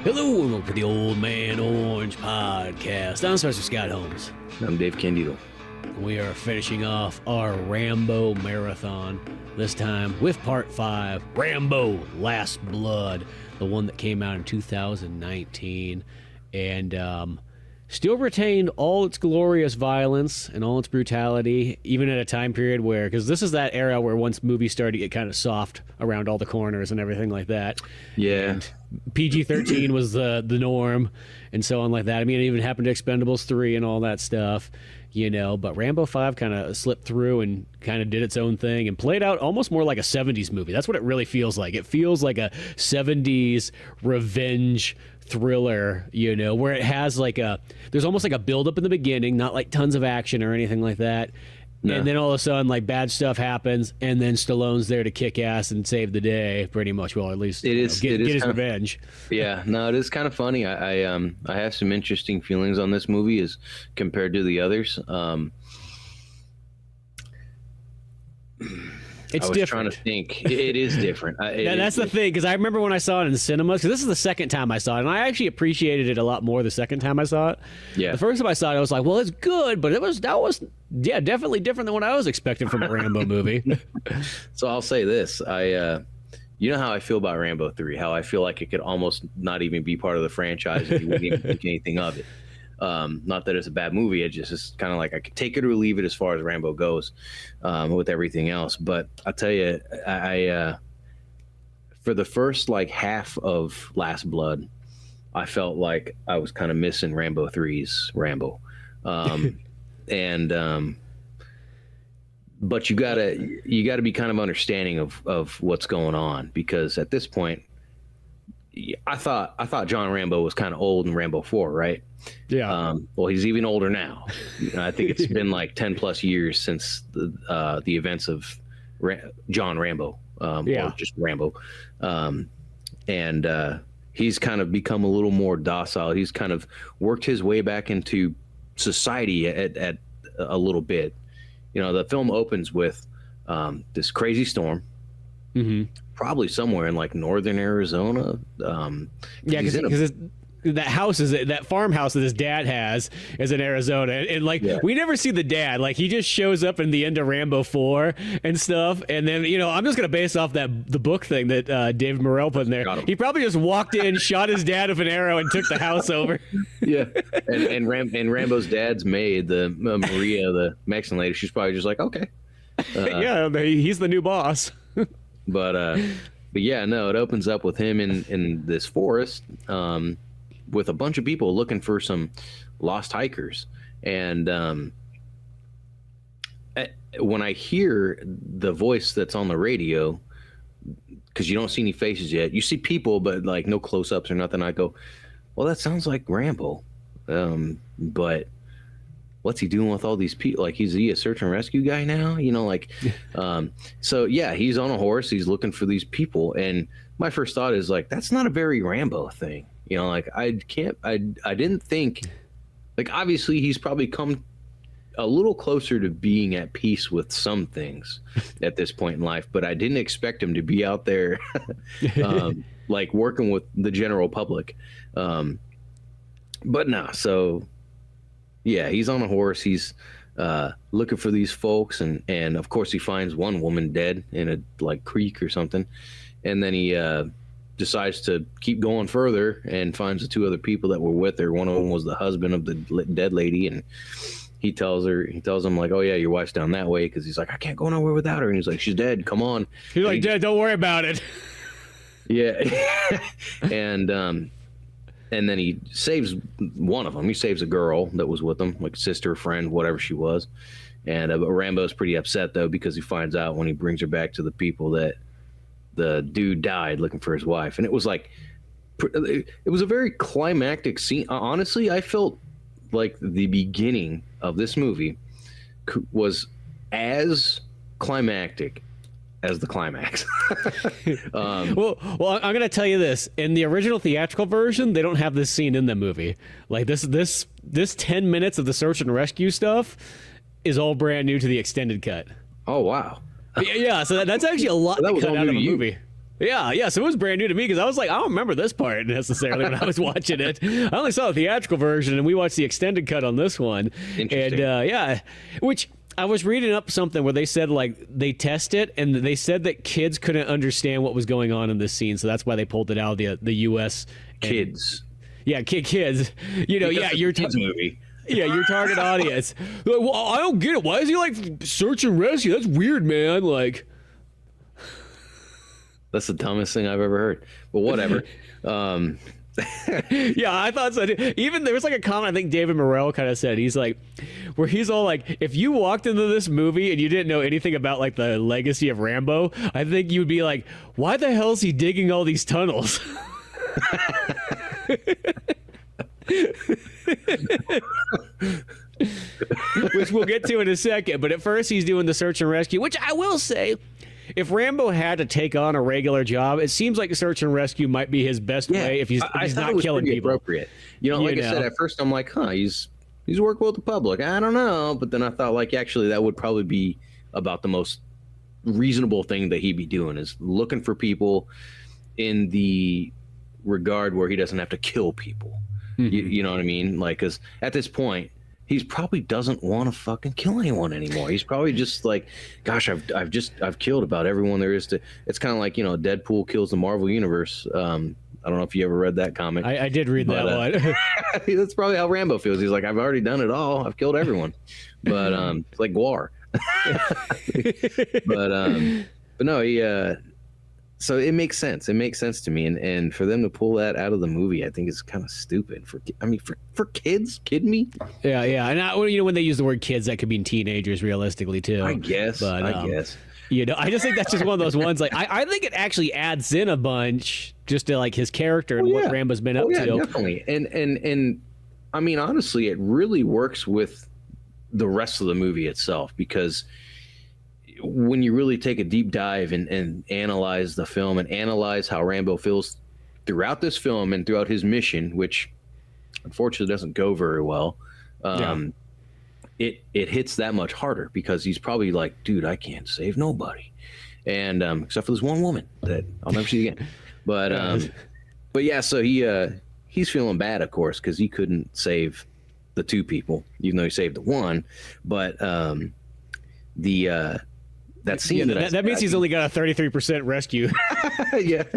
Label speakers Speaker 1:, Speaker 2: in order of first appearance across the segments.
Speaker 1: Hello and welcome to the Old Man Orange podcast. I'm Sylvester Scott Holmes.
Speaker 2: I'm Dave Candido.
Speaker 1: We are finishing off our Rambo marathon, this time with part 5, Rambo Last Blood, the one that came out in 2019, and still retained all its glorious violence and all its brutality, even at a time period where, because this is that era where once movies started to get kind of soft around all the corners and everything like that.
Speaker 2: Yeah.
Speaker 1: And PG-13 was the norm and so on like that. I mean, it even happened to Expendables 3 and all that stuff, you know, but Rambo 5 kind of slipped through and kind of did its own thing and played out almost more like a 70s movie. That's what it really feels like. It feels like a 70s revenge thriller, you know, where it has like there's almost like a build-up in the beginning, not like tons of action or anything like that. No. And then all of a sudden, like, bad stuff happens, and then Stallone's there to kick ass and save the day, pretty much. Well, at least get his revenge.
Speaker 2: Yeah, no, it is kind of funny. I have some interesting feelings on this movie as compared to the others.
Speaker 1: It's different.
Speaker 2: Trying to think. It is different.
Speaker 1: That's the thing, because I remember when I saw it in the cinemas, because this is the second time I saw it, and I actually appreciated it a lot more the second time I saw it.
Speaker 2: Yeah.
Speaker 1: The first time I saw it, I was like, well, it's good, but that was definitely different than what I was expecting from a Rambo movie.
Speaker 2: So I'll say this. You know how I feel about Rambo 3, how I feel like it could almost not even be part of the franchise and you wouldn't even think anything of it. Not that it's a bad movie. It just is kind of like I could take it or leave it as far as Rambo goes with everything else. But I'll tell you, I for the first like half of Last Blood, I felt like I was kind of missing Rambo 3's Rambo. But you gotta be kind of understanding of what's going on, because at this point, I thought John Rambo was kind of old in Rambo 4, right?
Speaker 1: Yeah.
Speaker 2: Well, he's even older now. I think it's been like 10 plus years since the events of John Rambo, or just Rambo. And he's kind of become a little more docile. He's kind of worked his way back into society at a little bit. You know, the film opens with this crazy storm. Mm-hmm. Probably somewhere in like northern Arizona.
Speaker 1: Yeah, because that farmhouse that his dad has is in Arizona, and we never see the dad. Like, he just shows up in the end of Rambo 4 and stuff. And then, you know, I'm just gonna base off the book thing that David Morrell put in there. He probably just walked in, shot his dad with an arrow, and took the house over.
Speaker 2: Yeah, and Rambo's dad's maid, the Maria, the Mexican lady, she's probably just like, okay,
Speaker 1: yeah, he's the new boss.
Speaker 2: But yeah, no, it opens up with him in this forest with a bunch of people looking for some lost hikers. And when I hear the voice that's on the radio, because you don't see any faces yet, you see people, but like no close-ups or nothing, I go, well, that sounds like Rambo. But what's he doing with all these people? Like, is he a search and rescue guy now? You know, like, so yeah, he's on a horse. He's looking for these people. And my first thought is like, that's not a very Rambo thing. You know, like I didn't think, like, obviously he's probably come a little closer to being at peace with some things at this point in life, but I didn't expect him to be out there, like working with the general public. But nah, so yeah, he's on a horse. He's looking for these folks, and of course he finds one woman dead in a like creek or something, and then he decides to keep going further and finds the two other people that were with her. One of them was the husband of the dead lady, and he tells him like, "Oh yeah, your wife's down that way," because he's like, "I can't go nowhere without her," and he's like, "She's dead. Come on."
Speaker 1: He's like, "Dad, don't worry about it."
Speaker 2: Yeah, and then he saves one of them. He saves a girl that was with him, like sister, friend, whatever she was. And but Rambo's pretty upset, though, because he finds out when he brings her back to the people that the dude died looking for his wife. And it was like, it was a very climactic scene. Honestly, I felt like the beginning of this movie was as climactic as the climax.
Speaker 1: Well, I'm gonna tell you this: in the original theatrical version, they don't have this scene in the movie. Like this 10 minutes of the search and rescue stuff is all brand new to the extended cut.
Speaker 2: Oh wow!
Speaker 1: Yeah, so that's actually a lot
Speaker 2: that
Speaker 1: to
Speaker 2: was
Speaker 1: cut
Speaker 2: all
Speaker 1: out
Speaker 2: new
Speaker 1: of a
Speaker 2: to you.
Speaker 1: movie. Yeah. So it was brand new to me because I was like, I don't remember this part necessarily when I was watching it. I only saw the theatrical version, and we watched the extended cut on this one.
Speaker 2: Interesting.
Speaker 1: And which I was reading up something where they said like they test it, and they said that kids couldn't understand what was going on in this scene, so that's why they pulled it out of the U.S.
Speaker 2: Kids.
Speaker 1: Yeah, kids. You know,
Speaker 2: Because
Speaker 1: your
Speaker 2: it's a kids movie.
Speaker 1: Yeah, your target audience. Like, well, I don't get it. Why is he like search and rescue? That's weird, man. Like.
Speaker 2: That's the dumbest thing I've ever heard. But whatever.
Speaker 1: Yeah, I thought so. Even there was like a comment I think David Morrell kind of said. He's like, where he's all like, if you walked into this movie and you didn't know anything about like the legacy of Rambo, I think you would be like, why the hell is he digging all these tunnels? Which we'll get to in a second. But at first he's doing the search and rescue, which I will say, if Rambo had to take on a regular job, it seems like search and rescue might be his best way if he's not killing people.
Speaker 2: Appropriate. Like I said, at first I'm like, he's working with the public. I don't know. But then I thought, like, actually, that would probably be about the most reasonable thing that he'd be doing is looking for people in the regard where he doesn't have to kill people. Mm-hmm. You know what I mean? Like, because at this point, he probably doesn't want to fucking kill anyone anymore. He's probably just like, gosh, I've killed about everyone there is to. It's kind of like, Deadpool kills the Marvel universe. I don't know if you ever read that comic.
Speaker 1: I did read that one.
Speaker 2: That's probably how Rambo feels. He's like, I've already done it all. I've killed everyone. But it's like Guar. but no, he. So it makes sense. It makes sense to me, and for them to pull that out of the movie, I think is kind of stupid. For kids, kidding me?
Speaker 1: Yeah, and when they use the word kids, that could mean teenagers, realistically too.
Speaker 2: I guess. I guess.
Speaker 1: I just think that's just one of those ones. Like, I think it actually adds in a bunch just to like his character and what Rambo's been up to.
Speaker 2: Definitely. And I mean, honestly, it really works with the rest of the movie itself because when you really take a deep dive and analyze the film and analyze how Rambo feels throughout this film and throughout his mission, which unfortunately doesn't go very well, it hits that much harder because he's probably like, dude, I can't save nobody. And except for this one woman that I'll never see again. But yeah, so he's feeling bad, of course, because he couldn't save the two people, even though he saved the one. But that scene
Speaker 1: that means he's only got a 33% rescue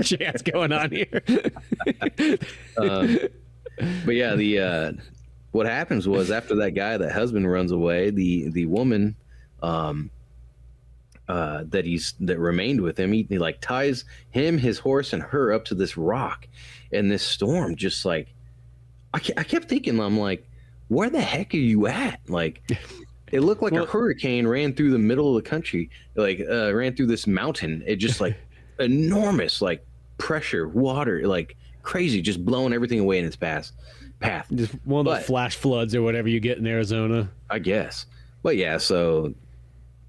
Speaker 1: chance going on here.
Speaker 2: But yeah, what happens was after that husband runs away, the woman that remained with him, he like ties him, his horse, and her up to this rock, and this storm just like I kept thinking, I'm like, where the heck are you at? Like, it looked like a hurricane ran through the middle of the country, like ran through this mountain. It just like enormous, like pressure, water, like crazy, just blowing everything away in its path.
Speaker 1: Just one of those flash floods or whatever you get in Arizona, I
Speaker 2: guess. But yeah, so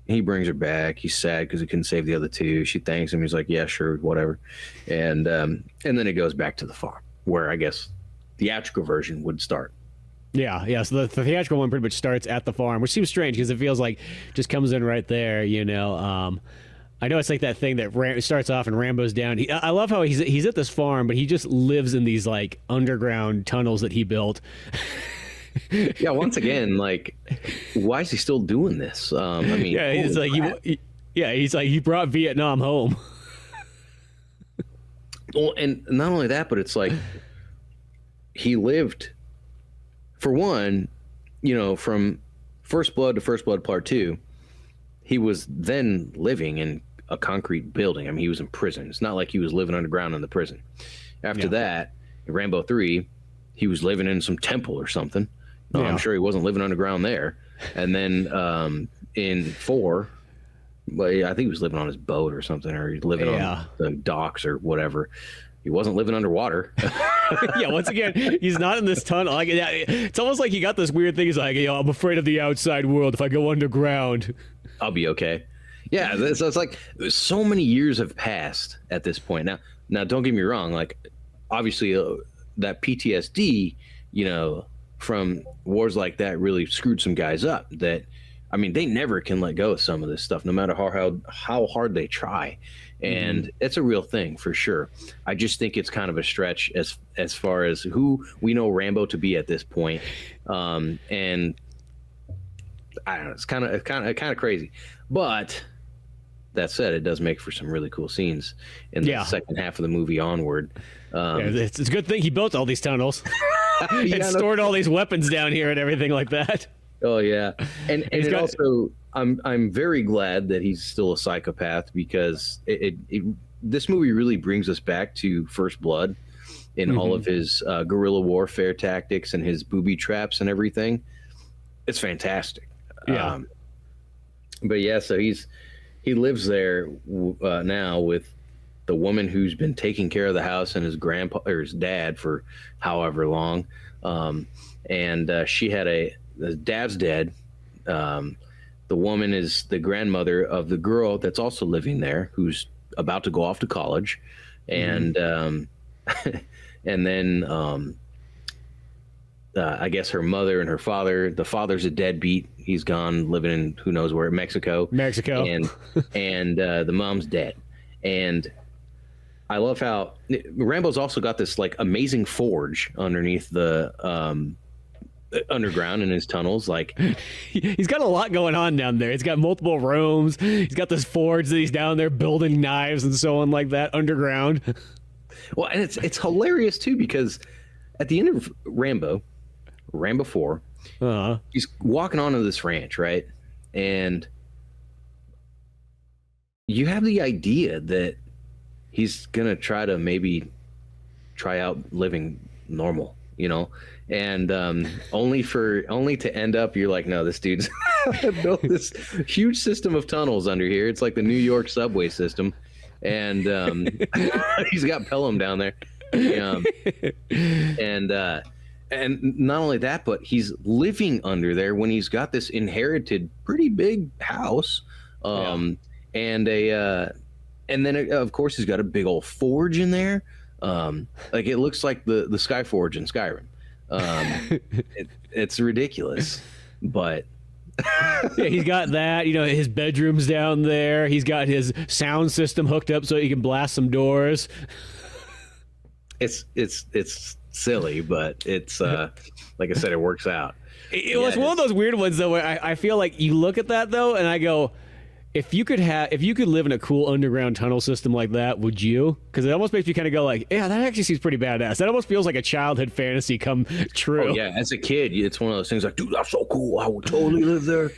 Speaker 2: he brings her back. He's sad because he couldn't save the other two. She thanks him. He's like, yeah, sure, whatever. And then it goes back to the farm where I guess the theatrical version would start.
Speaker 1: Yeah. So the theatrical one pretty much starts at the farm, which seems strange because it feels like just comes in right there. I know it's like that thing that starts off and Rambo's down. I love how he's at this farm, but he just lives in these like underground tunnels that he built.
Speaker 2: Yeah. Once again, like, why is he still doing this? I mean,
Speaker 1: yeah, he's like he brought Vietnam home.
Speaker 2: Well, and not only that, but it's like he lived. For one, from First Blood to First Blood Part 2, he was then living in a concrete building. I mean, he was in prison. It's not like he was living underground in the prison. After that, in Rambo 3, he was living in some temple or something. No, I'm sure he wasn't living underground there. And then in 4, I think he was living on his boat or something, or he was living on the docks or whatever. He wasn't living underwater.
Speaker 1: Yeah, once again, he's not in this tunnel. Like, it's almost like he got this weird thing. He's like, I'm afraid of the outside world. If I go underground,
Speaker 2: I'll be okay. Yeah, so it's like so many years have passed at this point. Now, don't get me wrong. Like, obviously, that PTSD, from wars like that really screwed some guys up that I mean, they never can let go of some of this stuff, no matter how hard they try, and it's a real thing for sure. I just think it's kind of a stretch as far as who we know Rambo to be at this point, and I don't know, it's kind of crazy, but that said, it does make for some really cool scenes in the second half of the movie onward.
Speaker 1: It's a good thing he built all these tunnels and stored all these weapons down here and everything like that.
Speaker 2: Oh yeah, and also I'm very glad that he's still a psychopath, because this movie really brings us back to First Blood in all of his guerrilla warfare tactics and his booby traps and everything. It's fantastic.
Speaker 1: Yeah.
Speaker 2: But yeah, so he lives there now with the woman who's been taking care of the house and his grandpa or his dad for however long, and she had the dad's dead. The woman is the grandmother of the girl that's also living there, who's about to go off to college, and and then I guess her mother and her father. The father's a deadbeat. He's gone living in who knows where, Mexico. And the mom's dead. And I love how Rambo's also got this like amazing forge underneath the underground in his tunnels. Like
Speaker 1: he's got a lot going on down there. He's got multiple rooms. He's got this forge that he's down there building knives and so on like that underground.
Speaker 2: Well, and it's hilarious too, because at the end of Rambo 4, he's walking onto this ranch, right? And you have the idea that he's gonna try to maybe try out living normal, and only to end up, you're like, no, this dude's built this huge system of tunnels under here. It's like the New York subway system, and he's got Pelham down there, and not only that, but he's living under there when he's got this inherited pretty big house, and then of course he's got a big old forge in there. Like it looks like the Skyforge in Skyrim. It's ridiculous, but
Speaker 1: yeah, he's got that. His bedroom's down there. He's got his sound system hooked up so he can blast some doors.
Speaker 2: It's silly, but it's like I said, it works out.
Speaker 1: It was one of those weird ones though, where I feel like you look at that though, and I go, if you could live in a cool underground tunnel system like that, would you? Because it almost makes you kind of go like, yeah, that actually seems pretty badass. That almost feels like a childhood fantasy come true.
Speaker 2: Oh yeah, as a kid, it's one of those things like, dude, that's so cool. I would totally live there.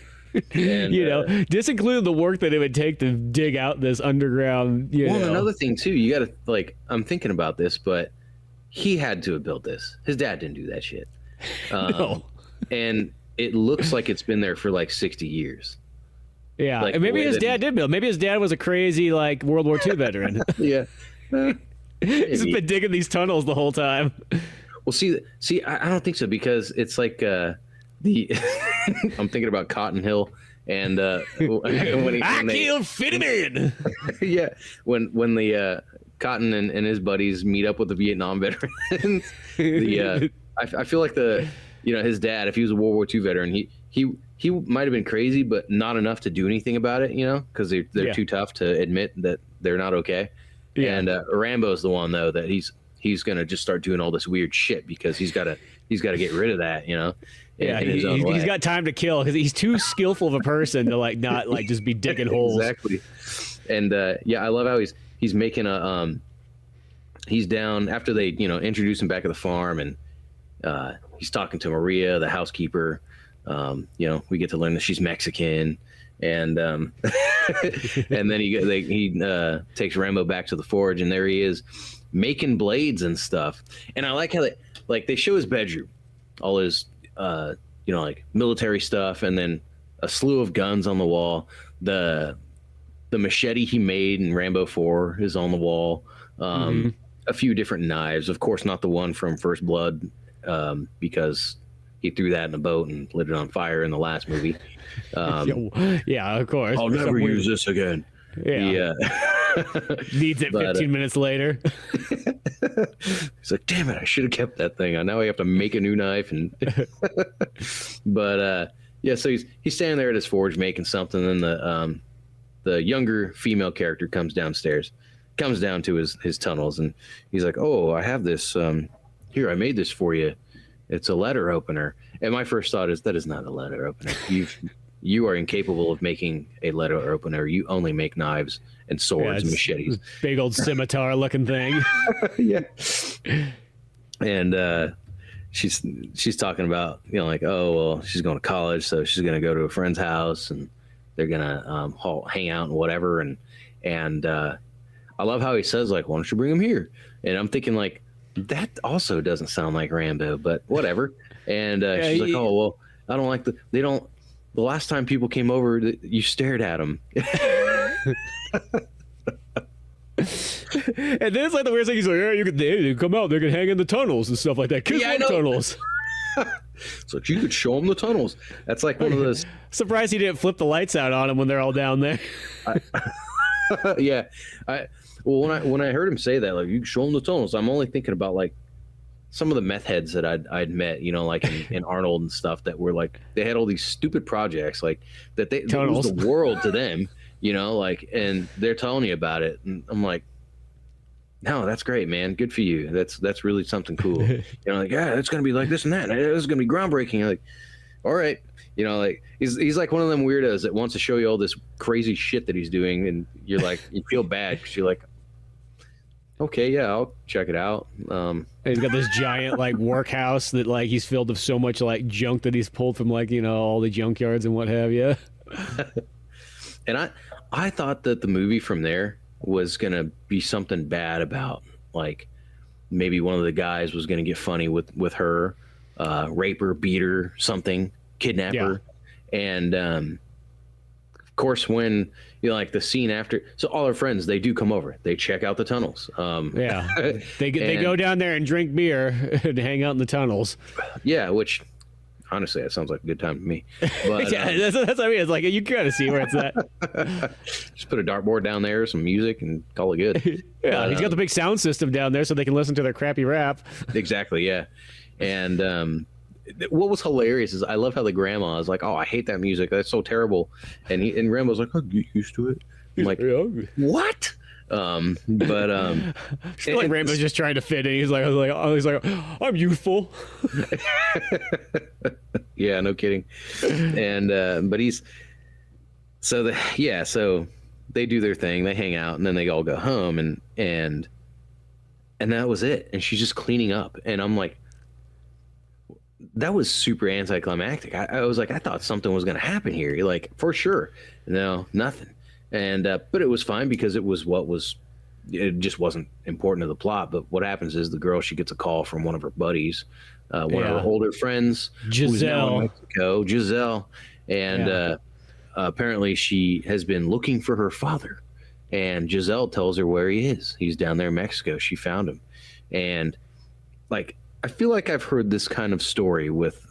Speaker 2: And,
Speaker 1: just include the work that it would take to dig out this underground.
Speaker 2: Another thing too, you got to I'm thinking about this, but he had to have built this. His dad didn't do that shit.
Speaker 1: No.
Speaker 2: And it looks like it's been there for like 60 years.
Speaker 1: Yeah,
Speaker 2: like,
Speaker 1: and maybe his dad did build. Maybe his dad was a crazy like World War II veteran.
Speaker 2: Yeah,
Speaker 1: he's been digging these tunnels the whole time.
Speaker 2: Well, see, I don't think so, because it's like I'm thinking about Cotton Hill and when
Speaker 1: killed Fittyman.
Speaker 2: Yeah, when the Cotton and his buddies meet up with the Vietnam veterans. I feel like his dad, if he was a World War II veteran, he might have been crazy, but not enough to do anything about it, because they're too tough to admit that they're not okay. Yeah. And Rambo's the one though that he's gonna just start doing all this weird shit because he's got to get rid of that,
Speaker 1: he's got time to kill because he's too skillful of a person to not just be digging holes.
Speaker 2: Exactly. And I love how he's making he's down after they introduce him back at the farm, and he's talking to Maria, the housekeeper. We get to learn that she's Mexican, and and then he takes Rambo back to the forge, and there he is making blades and stuff. And I like how they show his bedroom, all his military stuff, and then a slew of guns on the wall. The machete he made in Rambo 4 is on the wall. A few different knives, of course, not the one from First Blood, because he threw that in a boat and lit it on fire in the last movie.
Speaker 1: Yeah, of course.
Speaker 2: I'll never use this again.
Speaker 1: Yeah. Needs it 15 minutes later.
Speaker 2: He's like, damn it, I should have kept that thing. Now I have to make a new knife. And but Yeah, so he's standing there at his forge making something, and the younger female character comes downstairs, comes down to his tunnels, and he's like, "Oh, I have this. Here, I made this for you. It's a letter opener." And my first thought is that is not a letter opener. You are incapable of making a letter opener. You only make knives and swords and machetes.
Speaker 1: Big old scimitar looking thing.
Speaker 2: Yeah. And she's talking about, like, oh, well, she's going to college, so she's going to go to a friend's house, and they're going to hang out and whatever. And I love how he says, like, why don't you bring him here? And I'm thinking, like, that also doesn't sound like Rambo, but whatever. And she's like, oh, well, I don't like the last time people came over, you stared at them.
Speaker 1: And then it's like the weird thing. He's like, yeah, they come out. They can hang in the tunnels and stuff like that. Kids love tunnels.
Speaker 2: So you could show them the tunnels. That's like one of those.
Speaker 1: Surprised he didn't flip the lights out on them when they're all down there.
Speaker 2: Yeah. When I heard him say that, like, you can show them the tunnels, I'm only thinking about, like, some of the meth heads that I'd met, like in Arnold and stuff, that were like, they had all these stupid projects, like that it was the world to them, like, and they're telling you about it. And I'm like, no, that's great, man. Good for you. That's really something cool. Like, yeah, it's going to be like this and that. And it's going to be groundbreaking. You're like, all right. Like he's like one of them weirdos that wants to show you all this crazy shit that he's doing. And you're like, you feel bad because you're like, okay, yeah, I'll check it out.
Speaker 1: He's got this giant like workhouse that like he's filled with so much like junk that he's pulled from like, all the junkyards and what have you.
Speaker 2: And I thought that the movie from there was going to be something bad about, like, maybe one of the guys was going to get funny with her, rape her, beat her, something, kidnap her. And of course, when like the scene after, so all our friends, they do come over, they check out the tunnels.
Speaker 1: They go down there and drink beer and hang out in the tunnels.
Speaker 2: Yeah, which honestly, that sounds like a good time to me. But,
Speaker 1: yeah, that's what I mean. It's like you kind of see where it's at.
Speaker 2: Just put a dartboard down there, some music, and call it good.
Speaker 1: Yeah, he's got the big sound system down there so they can listen to their crappy rap.
Speaker 2: Exactly, yeah. And what was hilarious is I love how the grandma is like, "Oh, I hate that music. That's so terrible." And Rambo's like, "Oh, get used to it." I'm like, what?
Speaker 1: Still like Rambo's just trying to fit in. He's like, I'm youthful.
Speaker 2: Yeah, no kidding. And but he's so they do their thing, they hang out, and then they all go home, and that was it. And she's just cleaning up, and I'm like, that was super anticlimactic. I was like, I thought something was going to happen here, like, for sure. No, nothing. And but it was fine because it just wasn't important to the plot. But what happens is the girl, she gets a call from one of her buddies, one of her older friends, who's now in Mexico, Giselle, and apparently she has been looking for her father. And Giselle tells her where he is. He's down there in Mexico. She found him. And like, I feel like I've heard this kind of story with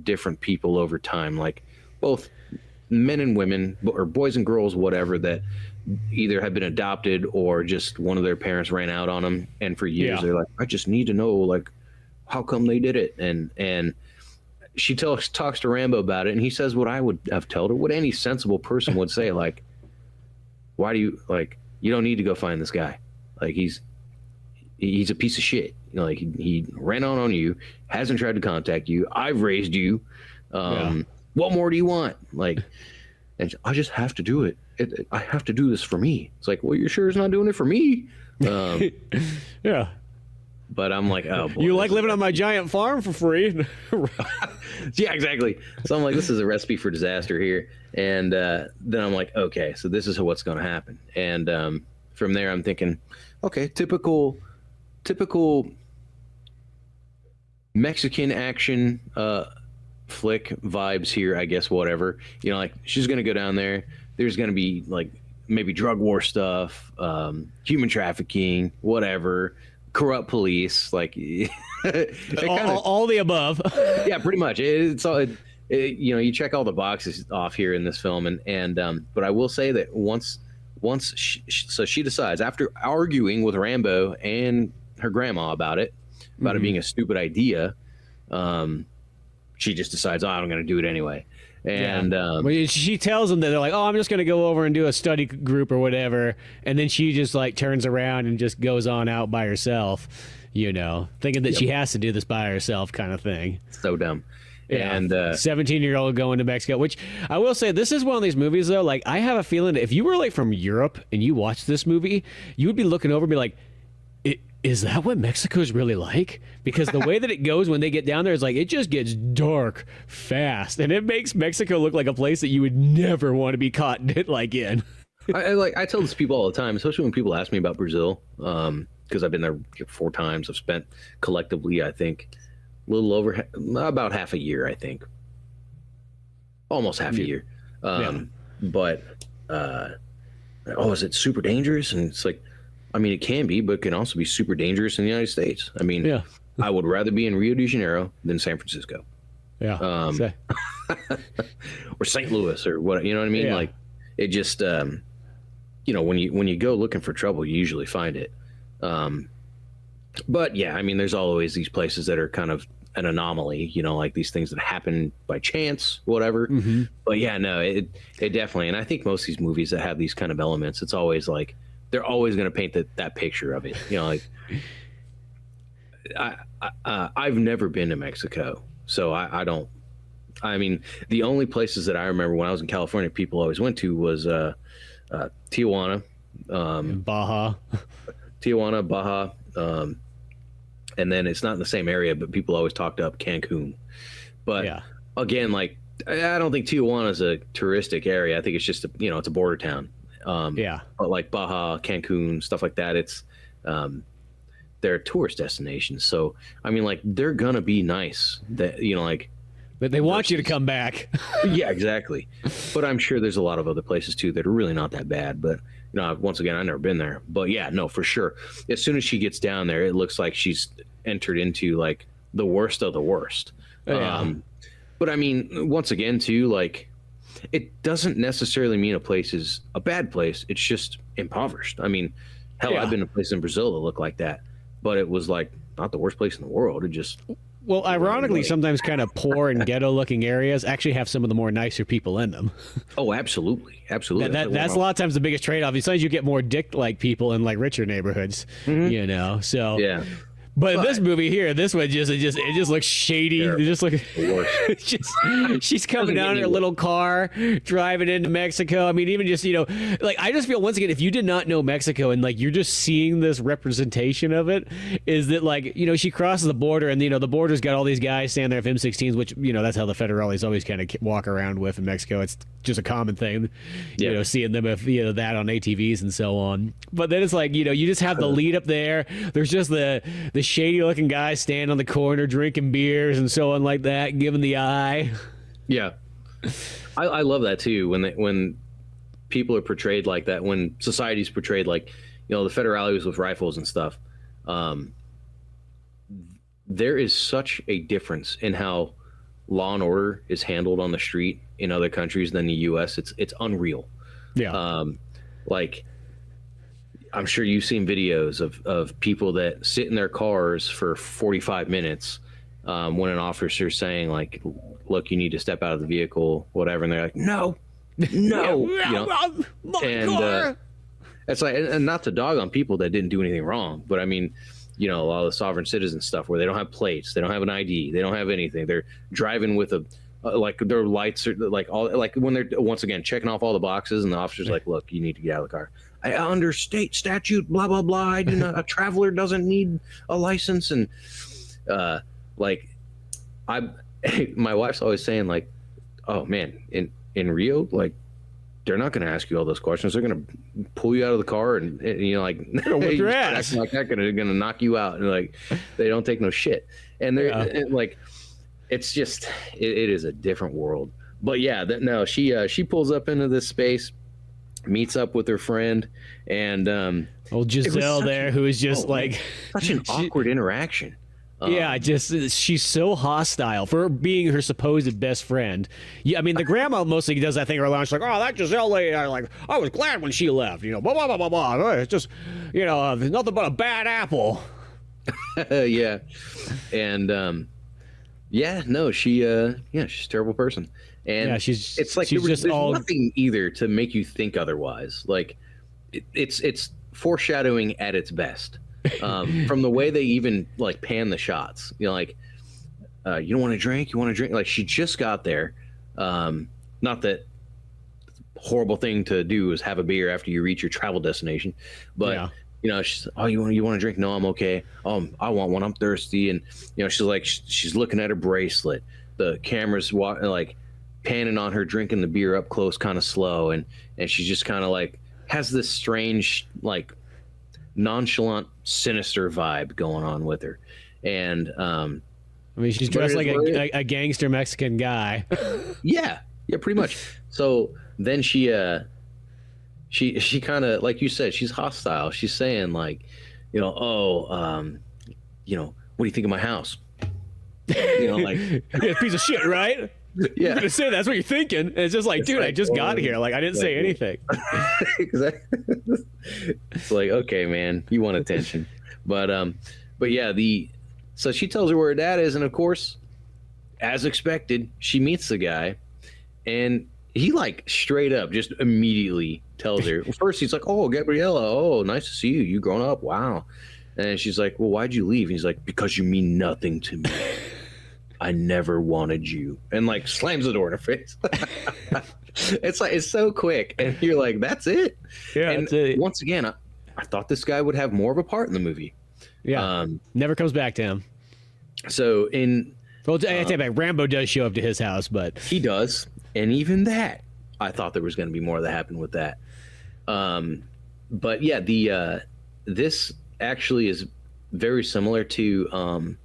Speaker 2: different people over time, like both men and women, or boys and girls, whatever, that either have been adopted or just one of their parents ran out on them, and for years they're like, I just need to know, like, how come they did it. And she talks to Rambo about it, and he says what I would have told her, what any sensible person would say, like, why do you, like, you don't need to go find this guy, like, he's a piece of shit, like, he ran out on you, hasn't tried to contact you, I've raised you, what more do you want? Like, and I just have to do it. I have to do this for me. It's like, well, you're sure it's not doing it for me?
Speaker 1: Yeah.
Speaker 2: But I'm like, oh, boy,
Speaker 1: you like living on my giant farm for free?
Speaker 2: Yeah, exactly. So I'm like, this is a recipe for disaster here. And then I'm like, okay, so this is what's going to happen. And from there, I'm thinking, okay, typical Mexican action flick vibes here, I guess, whatever. Like, she's going to go down there. There's going to be, like, maybe drug war stuff, human trafficking, whatever, corrupt police, like
Speaker 1: all the above.
Speaker 2: Yeah, pretty much. It's all, you check all the boxes off here in this film. And but I will say that once she decides, after arguing with Rambo and her grandma about it being a stupid idea, she just decides, I'm going to do it anyway. And
Speaker 1: Well, she tells them that they're like, oh, I'm just going to go over and do a study group or whatever. And then she just like turns around and just goes on out by herself, thinking that she has to do this by herself kind of thing.
Speaker 2: so dumb.
Speaker 1: Yeah.
Speaker 2: And
Speaker 1: 17-year-old going to Mexico, which I will say, this is one of these movies, though. Like, I have a feeling that if you were like from Europe and you watched this movie, you would be looking over and be like, is that what Mexico's really like? Because the way that it goes when they get down there is like, it just gets dark fast, and it makes Mexico look like a place that you would never want to be caught in.
Speaker 2: I tell this to people all the time, especially when people ask me about Brazil, because I've been there 4 times. I've spent collectively, I think, a little over about half a year, I think, almost half a year. But is it super dangerous? And it's like, I mean, it can be, but it can also be super dangerous in the United States. I mean, I would rather be in Rio de Janeiro than San Francisco.
Speaker 1: Yeah.
Speaker 2: Or St. Louis or what, you know what I mean?
Speaker 1: Yeah.
Speaker 2: Like, it just, when you go looking for trouble, you usually find it. But yeah, I mean, there's always these places that are kind of an anomaly, like these things that happen by chance, whatever.
Speaker 1: Mm-hmm. But
Speaker 2: yeah, no, it definitely, and I think most of these movies that have these kind of elements, it's always like, they're always going to paint that picture of it. Like I've never been to Mexico, so I don't. I mean, the only places that I remember when I was in California, people always went to was Tijuana,
Speaker 1: Baja,
Speaker 2: and then it's not in the same area, but people always talked up Cancun. But again, like I don't think Tijuana is a touristic area. I think it's just it's a border town. But like Baja, Cancun, stuff like that, it's they're tourist destinations. So I mean, like they're gonna be nice. That like,
Speaker 1: but they want you to come back.
Speaker 2: Yeah, exactly. But I'm sure there's a lot of other places too that are really not that bad. But once again, I've never been there. But yeah, no, for sure. As soon as she gets down there, it looks like she's entered into like the worst of the worst. But I mean, once again, too, like, it doesn't necessarily mean a place is a bad place. It's just impoverished. I mean, hell, I've been to places in Brazil that look like that, but it was like not the worst place in the world. It just,
Speaker 1: well, ironically, sometimes kind of poor and ghetto-looking areas actually have some of the more nicer people in them.
Speaker 2: Oh, absolutely, absolutely.
Speaker 1: That's a lot of times the biggest trade-off. Besides, you get more dick-like people in like richer neighborhoods, So
Speaker 2: yeah.
Speaker 1: But in this movie here, this one it just looks shady. It just looks she's coming down in her little car, driving into Mexico. I mean, even just like, I just feel once again, if you did not know Mexico and like you're just seeing this representation of it, is that like she crosses the border and the border's got all these guys standing there with M16s, which that's how the federales always kind of walk around with in Mexico. It's just a common thing, seeing them with that on ATVs and so on. But then it's like you just have the lead up there. There's just the shady looking guys standing on the corner drinking beers and so on like that, giving the eye.
Speaker 2: Yeah, I love that too when people are portrayed like that, when society's portrayed like the federales with rifles and stuff. There is such a difference in how law and order is handled on the street in other countries than the U.S. It's unreal.
Speaker 1: Yeah.
Speaker 2: Like, I'm sure you've seen videos of people that sit in their cars for 45 minutes when an officer's saying like, look, you need to step out of the vehicle, whatever. And they're like, no. And it's like, and not to dog on people that didn't do anything wrong, but I mean, a lot of the sovereign citizen stuff where they don't have plates, they don't have an ID, they don't have anything. They're driving with like their lights are like all, like when they're once again checking off all the boxes and the officer's like, look, you need to get out of the car. I under state statute, blah, blah, blah. I do not, a traveler doesn't need a license. And like my wife's always saying like, oh man, in Rio, like they're not going to ask you all those questions. They're going to pull you out of the car and like,
Speaker 1: whip your ass.
Speaker 2: Like that, going to knock you out. And like, they don't take no shit. And they're and, like, it's just, it is a different world. But yeah, she pulls up into this space, meets up with her friend, and
Speaker 1: old Giselle there, who is just like
Speaker 2: such an awkward interaction.
Speaker 1: She's so hostile for being her supposed best friend. Yeah, I mean, the grandma mostly does that thing early on. She's like, oh, that Giselle lady, I was glad when she left, blah, blah, blah, blah, blah. It's just, there's nothing but a bad apple.
Speaker 2: Yeah. And, she's a terrible person. And
Speaker 1: Yeah,
Speaker 2: it's like
Speaker 1: she's just
Speaker 2: there's
Speaker 1: all
Speaker 2: nothing either to make you think otherwise. Like it's foreshadowing at its best. From the way they even like pan the shots, you know, like you don't want to drink, you want to drink. Like she just got there. Not that horrible thing to do is have a beer after you reach your travel destination, but
Speaker 1: yeah.
Speaker 2: you know, she's, oh, you want to drink? No, I'm okay. I want one. I'm thirsty. And you know, she's like, she's looking at her bracelet. The camera's like panning on her drinking the beer up close, kind of slow, and she's just kind of like has this strange, like nonchalant, sinister vibe going on with her. And
Speaker 1: I mean, she's dressed like a gangster Mexican guy.
Speaker 2: yeah, pretty much. So then she kind of, like you said, she's hostile. She's saying like, you know, you know, what do you think of my house? You know, like
Speaker 1: yeah, piece of shit, right?
Speaker 2: Yeah,
Speaker 1: you're gonna say that's what you're thinking. And it's just like, dude, like, I just got here. Like, I didn't say anything.
Speaker 2: Exactly. It's like, okay, man, you want attention, but yeah, so she tells her where her dad is, and of course, as expected, she meets the guy, and he like straight up just immediately tells her. First, he's like, "Oh, Gabriella, oh, nice to see you. You grown up, wow." And she's like, "Well, why'd you leave?" And he's like, "Because you mean nothing to me. I never wanted you," and like slams the door in her face. It's like, it's so quick, and you're like, "That's it."
Speaker 1: Yeah.
Speaker 2: And
Speaker 1: that's it.
Speaker 2: once again, I thought this guy would have more of a part in the movie.
Speaker 1: Yeah. Never comes back to him.
Speaker 2: So
Speaker 1: well, I take back. Rambo does show up to his house, but
Speaker 2: he does, and even that, I thought there was going to be more that happened with that. But yeah, this actually is very similar to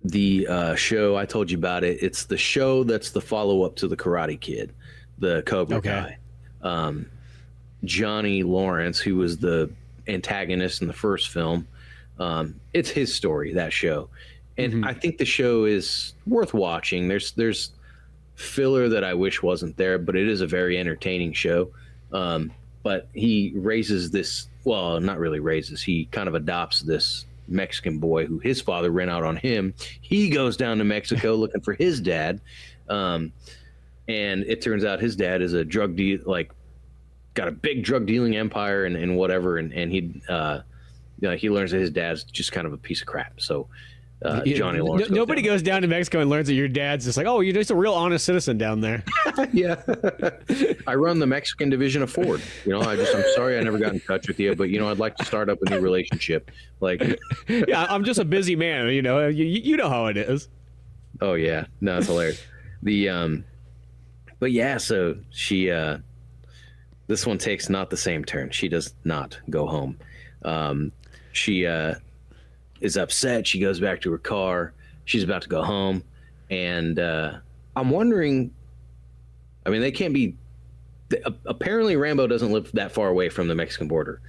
Speaker 2: the show I told you about. It's the show that's the follow-up to the Karate Kid, the Cobra guy. Johnny Lawrence, who was the antagonist in the first film, it's his story, that show. And I think the show is worth watching. There's filler that I wish wasn't there, but it is a very entertaining show. But he raises this, well, not really raises, he kind of adopts this Mexican boy who his father ran out on him. He goes down to Mexico looking for his dad. And it turns out his dad is a drug deal, like got a big drug dealing empire and whatever. And he, you know, he learns that his dad's just kind of a piece of crap. So Johnny Lawrence.
Speaker 1: Nobody goes down to Mexico and learns that your dad's just like, oh, you're just a real honest citizen down there.
Speaker 2: Yeah. I run the Mexican division of Ford. You know, I'm sorry I never got in touch with you, but you know, I'd like to start up a new relationship. Like,
Speaker 1: yeah, I'm just a busy man. You know, you know how it is.
Speaker 2: Oh yeah, no, it's hilarious. But yeah, so she, this one takes not the same turn. She does not go home. She is upset. She goes back to her car. She's about to go home, and I'm wondering. I mean, they can't be. Apparently, Rambo doesn't live that far away from the Mexican border,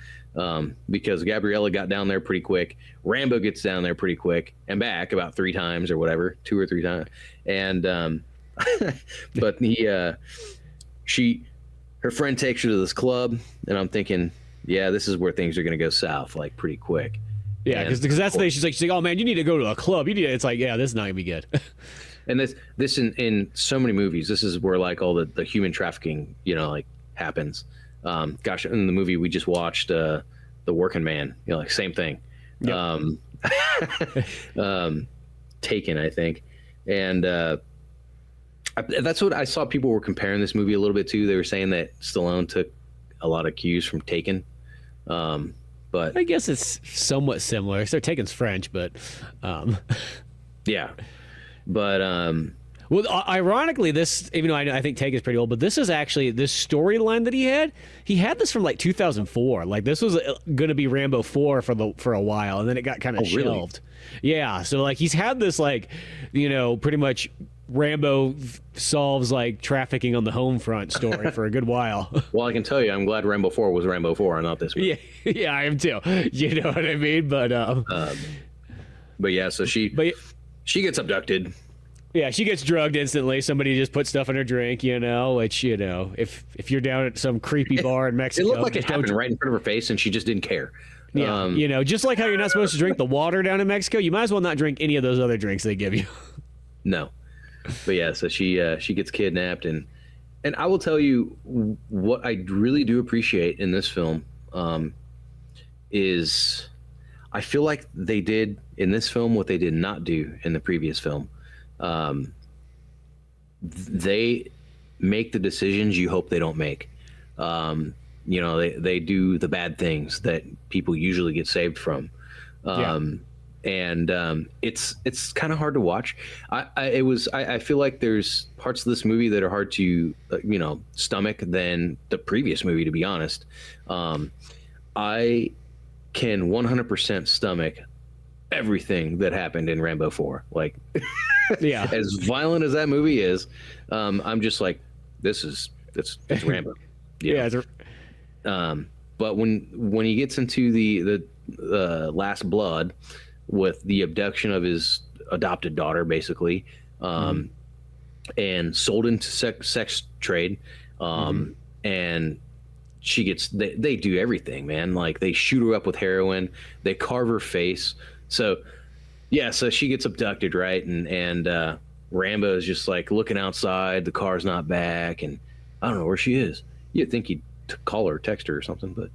Speaker 2: because Gabriella got down there pretty quick. Rambo gets down there pretty quick and back about 3 times or whatever, 2 or 3 times. And but her friend takes her to this club, and I'm thinking, yeah, this is where things are going to go south, like pretty quick.
Speaker 1: Yeah, because that's the thing. She's like, oh man, you need to go to a club. It's like, yeah, this is not gonna be good.
Speaker 2: And this in so many movies, this is where like all the human trafficking, you know, like happens. Gosh, in the movie we just watched, The Working Man, you know, like same thing. Yep. Taken, I think, and that's what I saw. People were comparing this movie a little bit too. They were saying that Stallone took a lot of cues from Taken. But
Speaker 1: I guess it's somewhat similar. So Taken's French, but
Speaker 2: yeah. But
Speaker 1: well, ironically, this, even though I think Taken's pretty old, but this is actually this storyline that he had this from like 2004. Like this was going to be Rambo 4 for a while, and then it got kind of shelved. Really? Yeah, so like he's had this like, you know, pretty much Rambo solves like trafficking on the home front story for a good while.
Speaker 2: Well, I can tell you, I'm glad Rambo 4 was Rambo 4 and not this one.
Speaker 1: Yeah, I am too. You know what I mean? But
Speaker 2: yeah, so she gets abducted.
Speaker 1: Yeah, she gets drugged instantly. Somebody just put stuff in her drink, you know, which, you know, if you're down at some creepy bar in Mexico.
Speaker 2: It looked like it happened right in front of her face, and she just didn't care.
Speaker 1: Yeah, you know, just like how you're not supposed to drink the water down in Mexico, you might as well not drink any of those other drinks they give you.
Speaker 2: No. But yeah, so she gets kidnapped, and I will tell you what I really do appreciate in this film is I feel like they did in this film what they did not do in the previous film. They make the decisions you hope they don't make. They do the bad things that people usually get saved from. And it's kind of hard to watch. I feel like there's parts of this movie that are hard to stomach than the previous movie, to be honest. I can 100% stomach everything that happened in Rambo 4. Like,
Speaker 1: Yeah.
Speaker 2: as violent as that movie is, I'm just like, it's Rambo.
Speaker 1: Yeah.
Speaker 2: But when he gets into the Last Blood with the abduction of his adopted daughter, basically, and sold into sex trade, and she gets they do everything, man. Like, they shoot her up with heroin, they carve her face. So she gets abducted, right? And Rambo is just like looking outside, the car's not back, and I don't know where she is. You'd think he'd call her, text her or something, but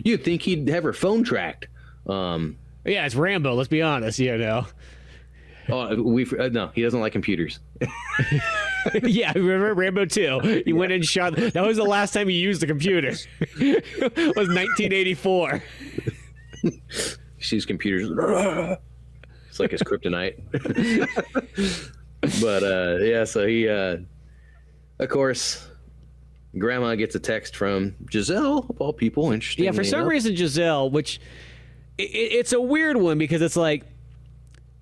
Speaker 2: you'd think he'd have her phone tracked.
Speaker 1: Yeah, it's Rambo, let's be honest,
Speaker 2: no, he doesn't like computers.
Speaker 1: Yeah, remember Rambo 2? He went and shot. That was the last time he used a computer. It was 1984.
Speaker 2: Sees computers. It's like his kryptonite. But so he, of course, Grandma gets a text from Giselle, of all people. Interesting.
Speaker 1: Yeah, for some reason, Giselle, which it's a weird one because it's like,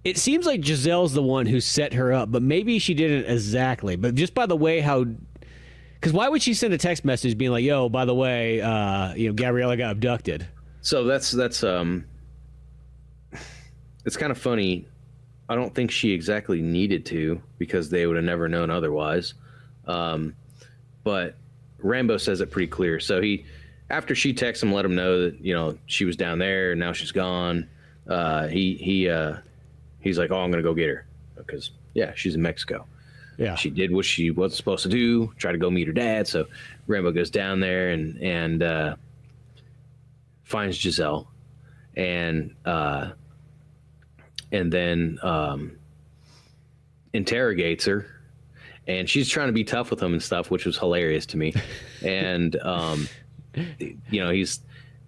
Speaker 1: it seems like Giselle's the one who set her up, but maybe she didn't exactly. But just by the way because why would she send a text message being like, "Yo, by the way, Gabriella got abducted"?
Speaker 2: So that's it's kind of funny. I don't think she exactly needed to, because they would have never known otherwise. But Rambo says it pretty clear. So after she texts him, let him know that she was down there and now she's gone. He's like, "Oh, I'm gonna go get her because she's in Mexico."
Speaker 1: Yeah,
Speaker 2: she did what she was supposed to do, try to go meet her dad. So Rambo goes down there and finds Giselle, and then interrogates her, and she's trying to be tough with him and stuff, which was hilarious to me. And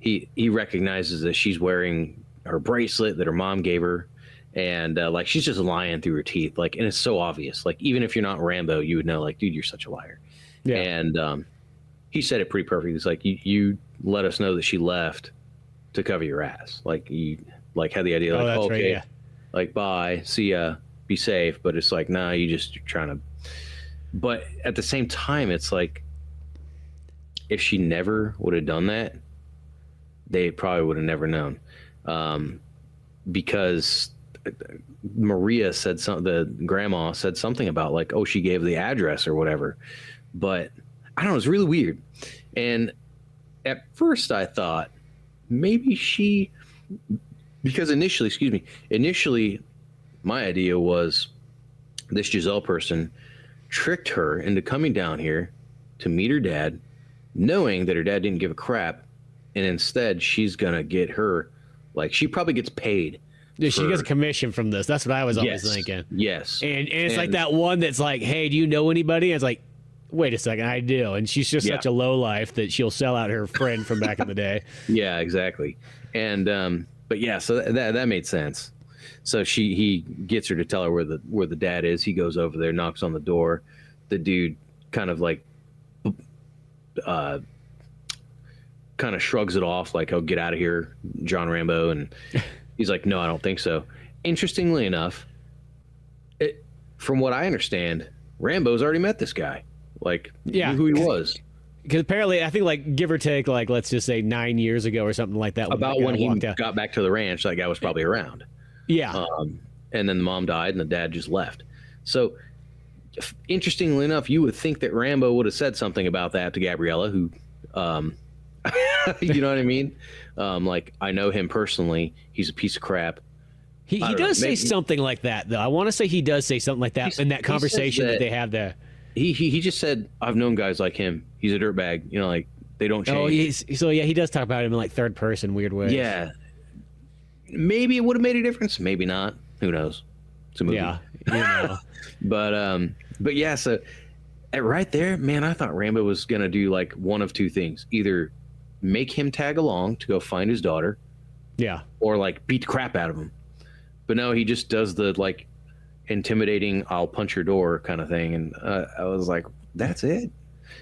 Speaker 2: he recognizes that she's wearing her bracelet that her mom gave her, and like, she's just lying through her teeth, like, and it's so obvious. Like, even if you're not Rambo, you would know, like, dude, you're such a liar. Yeah. And he said it pretty perfectly. It's like, you let us know that she left to cover your ass. Like, you had the idea, like, okay, right, yeah. Like, bye, see ya, be safe. But it's like, nah, you're trying to. But at the same time, it's like, if she never would have done that, they probably would have never known, because Maria said the grandma said something about, like, oh, she gave the address or whatever. But I don't know, it's really weird. And at first I thought maybe because initially my idea was this Giselle person tricked her into coming down here to meet her dad, knowing that her dad didn't give a crap, and instead she's gonna get her, like, she probably gets paid.
Speaker 1: Yeah, she gets a commission from this. That's what I was always thinking.
Speaker 2: Yes.
Speaker 1: And it's like that one that's like, "Hey, do you know anybody?" And it's like, "Wait a second, I do." And she's just such a lowlife that she'll sell out her friend from back in the day.
Speaker 2: Yeah, exactly. And but yeah, so that made sense. So he gets her to tell her where the dad is. He goes over there, knocks on the door. The dude kind of like kind of shrugs it off, like, "Oh, get out of here, John Rambo." And he's like, "No, I don't think so." Interestingly enough, from what I understand, Rambo's already met this guy. Like, knew who he was.
Speaker 1: Because apparently, I think, like, give or take, like, let's just say 9 years ago or something like that.
Speaker 2: About when he got back to the ranch, that guy was probably around.
Speaker 1: Yeah.
Speaker 2: And then the mom died and the dad just left. So, interestingly enough, you would think that Rambo would have said something about that to Gabriella, who, you know what I mean? Like, I know him personally. He's a piece of crap.
Speaker 1: He
Speaker 2: don't
Speaker 1: does
Speaker 2: know,
Speaker 1: say
Speaker 2: maybe-
Speaker 1: something like that, though. I want to say he does say something like that in that
Speaker 2: he says
Speaker 1: conversation that
Speaker 2: that-
Speaker 1: they have there.
Speaker 2: He just said, "I've known guys like him. He's a dirtbag. You know, like they don't change."
Speaker 1: Oh, he does talk about him in like third person weird ways.
Speaker 2: Yeah. Maybe it would have made a difference. Maybe not. Who knows? It's a movie.
Speaker 1: Yeah, you know.
Speaker 2: But yeah. So right there, man, I thought Rambo was gonna do like one of two things: either make him tag along to go find his daughter,
Speaker 1: Yeah.
Speaker 2: or like beat the crap out of him. But no, he just does the like intimidating "I'll punch your door" kind of thing, and I was like, "That's it."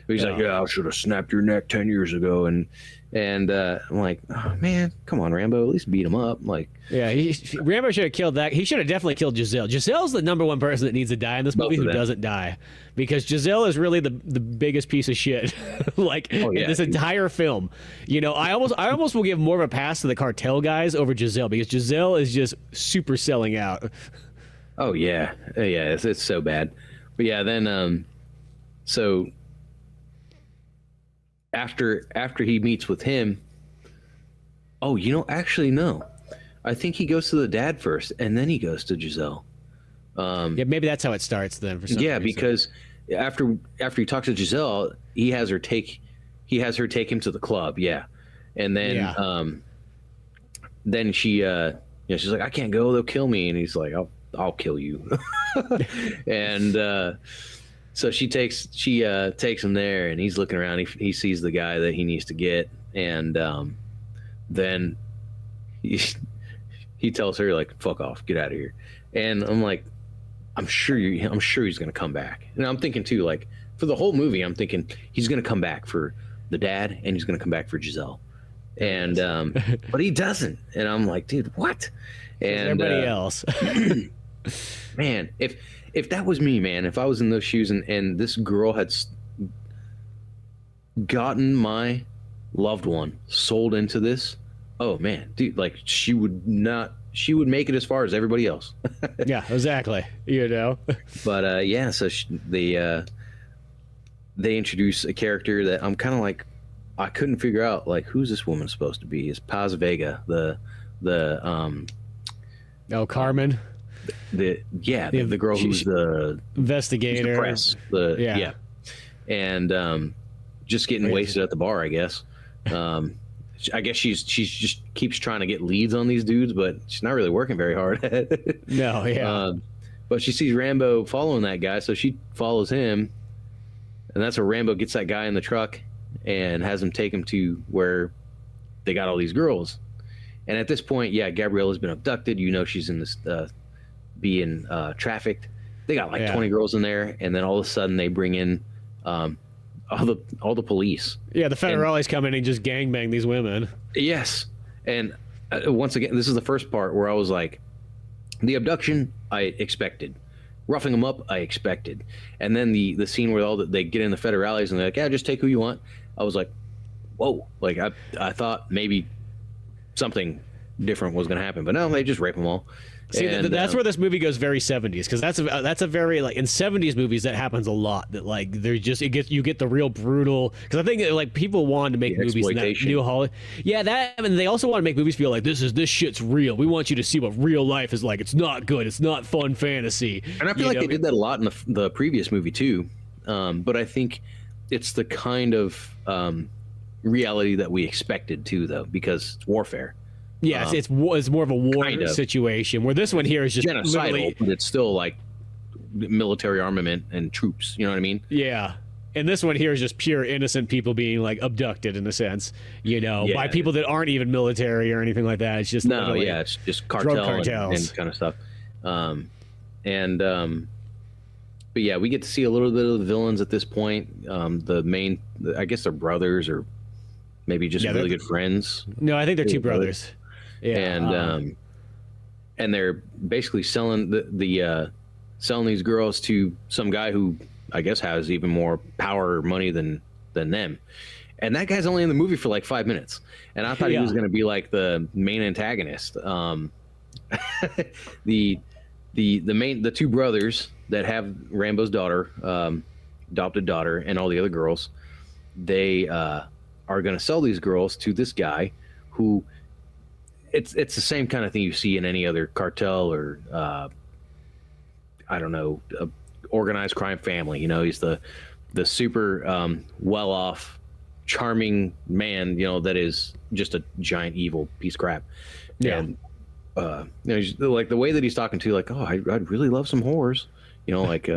Speaker 2: He's like, "Yeah, I should have snapped your neck 10 years ago," and I'm like, "Oh man, come on, Rambo, at least beat him up." Like,
Speaker 1: Yeah, Rambo should have killed that. He should have definitely killed Giselle. Giselle's the number one person that needs to die in this movie
Speaker 2: Both of
Speaker 1: who
Speaker 2: them.
Speaker 1: doesn't die, because Giselle is really the biggest piece of shit. Like
Speaker 2: Oh, yeah.
Speaker 1: in this entire film. You know, I almost will give more of a pass to the cartel guys over Giselle, because Giselle is just super selling out.
Speaker 2: oh yeah, yeah, it's so bad. But yeah, then so after he meets with him, oh, actually no, I think he goes to the dad first, and then he goes to Giselle.
Speaker 1: Yeah, maybe that's how it starts then. For some
Speaker 2: Yeah,
Speaker 1: reason.
Speaker 2: because after he talks to Giselle, he has her take him to the club. Yeah, and then
Speaker 1: Yeah.
Speaker 2: then she she's like, "I can't go, they'll kill me," and he's like, I'll kill you. And so she takes him there, and he's looking around. He sees the guy that he needs to get, and then he tells her, like, "Fuck off, get out of here." And I'm like, I'm sure he's gonna come back. And I'm thinking too, like, for the whole movie, I'm thinking he's gonna come back for the dad, and he's gonna come back for Giselle. And but he doesn't. And I'm like, dude, what? And
Speaker 1: everybody else.
Speaker 2: man, if that was me, man, if I was in those shoes, and this girl had gotten my loved one sold into this, oh man, dude, like she would make it as far as everybody else.
Speaker 1: Yeah, exactly. You know.
Speaker 2: But yeah, so they introduce a character that I'm kind of like, I couldn't figure out, like, who's this woman supposed to be? Is Paz Vega the
Speaker 1: Oh, Carmen,
Speaker 2: the girl who's the
Speaker 1: investigator.
Speaker 2: press,
Speaker 1: Yeah.
Speaker 2: and just getting wasted at the bar, I guess. I guess she's just keeps trying to get leads on these dudes, but she's not really working very hard at it.
Speaker 1: No, yeah.
Speaker 2: But she sees Rambo following that guy, so she follows him, and that's where Rambo gets that guy in the truck and has him take him to where they got all these girls. And at this point, yeah, Gabriella's been abducted. She's in this being trafficked. They got like 20 girls in there, and then all of a sudden they bring in all the police.
Speaker 1: Yeah, the federales come in and just gangbang these women.
Speaker 2: Yes, and once again, this is the first part where I was like, the abduction I expected, roughing them up I expected, and then the scene where they get in the federales and they're like, yeah, just take who you want. I was like, whoa, like I thought maybe something different was going to happen, but no, they just rape them all.
Speaker 1: See, that's where this movie goes very 70s, because that's a very, like, in 70s movies that happens a lot, that like you get the real brutal, because I think that, like, people wanted to make movies in that new Hollywood. Yeah, that, and they also want to make movies feel like this shit's real. We want you to see what real life is like. It's not good. It's not fun fantasy.
Speaker 2: And I feel like they did that a lot in the previous movie too, but I think it's the kind of reality that we expected too, though, because it's warfare.
Speaker 1: Yeah, it's more of a war
Speaker 2: kind of
Speaker 1: situation, where this one here is just
Speaker 2: genocidal, but it's still like military armament and troops. You know what I mean?
Speaker 1: Yeah. And this one here is just pure innocent people being, like, abducted, in a sense, by people that aren't even military or anything like that. It's just
Speaker 2: it's just cartel and kind of stuff. But yeah, we get to see a little bit of the villains at this point. I guess they're brothers, or maybe just really good friends.
Speaker 1: No, I think they're two brothers. Yeah,
Speaker 2: and they're basically selling selling these girls to some guy who I guess has even more power or money than them. And that guy's only in the movie for like 5 minutes, and I thought he was going to be like the main antagonist. The two brothers that have Rambo's daughter, adopted daughter, and all the other girls, they are going to sell these girls to this guy who it's the same kind of thing you see in any other cartel or I don't know, organized crime family. He's the super well off, charming man. That is just a giant evil piece of crap.
Speaker 1: Yeah.
Speaker 2: And he's, like the way that he's talking to, like, oh, I'd really love some whores. Like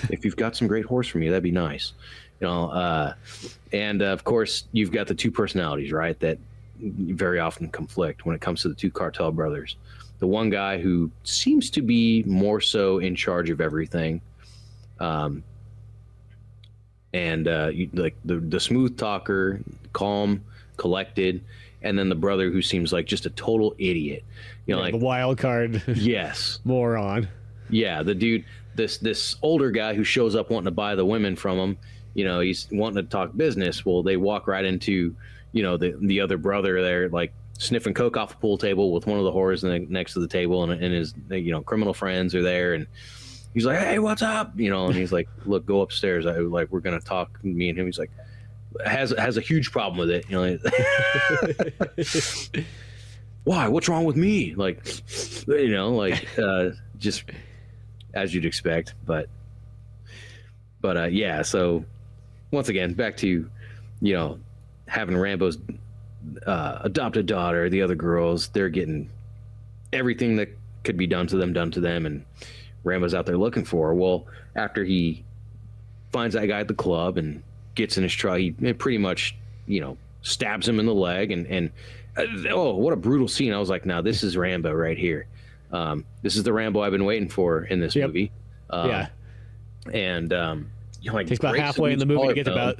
Speaker 2: if you've got some great whores for me, that'd be nice. And of course you've got the two personalities, right? That very often conflict when it comes to the two cartel brothers. The one guy who seems to be more so in charge of everything, and like the smooth talker, calm, collected, and then the brother who seems like just a total idiot. Like
Speaker 1: the wild card.
Speaker 2: Yes,
Speaker 1: moron.
Speaker 2: Yeah, the dude, this older guy who shows up wanting to buy the women from him. He's wanting to talk business. Well, they walk right into, the other brother there, like sniffing coke off a pool table with one of the whores next to the table, and his criminal friends are there, and he's like, hey, what's up? And he's like, look, go upstairs. We're gonna talk, me and him. He's like, has a huge problem with it. Why? What's wrong with me? Just as you'd expect. But yeah. So once again, back to having Rambo's adopted daughter, the other girls, they're getting everything that could be done to them, and Rambo's out there looking for her. Well, after he finds that guy at the club and gets in his truck, he pretty much stabs him in the leg, and oh, what a brutal scene. I was like, now this is Rambo right here. This is the Rambo I've been waiting for in this movie.
Speaker 1: Yeah.
Speaker 2: And like
Speaker 1: takes about halfway in the movie to get about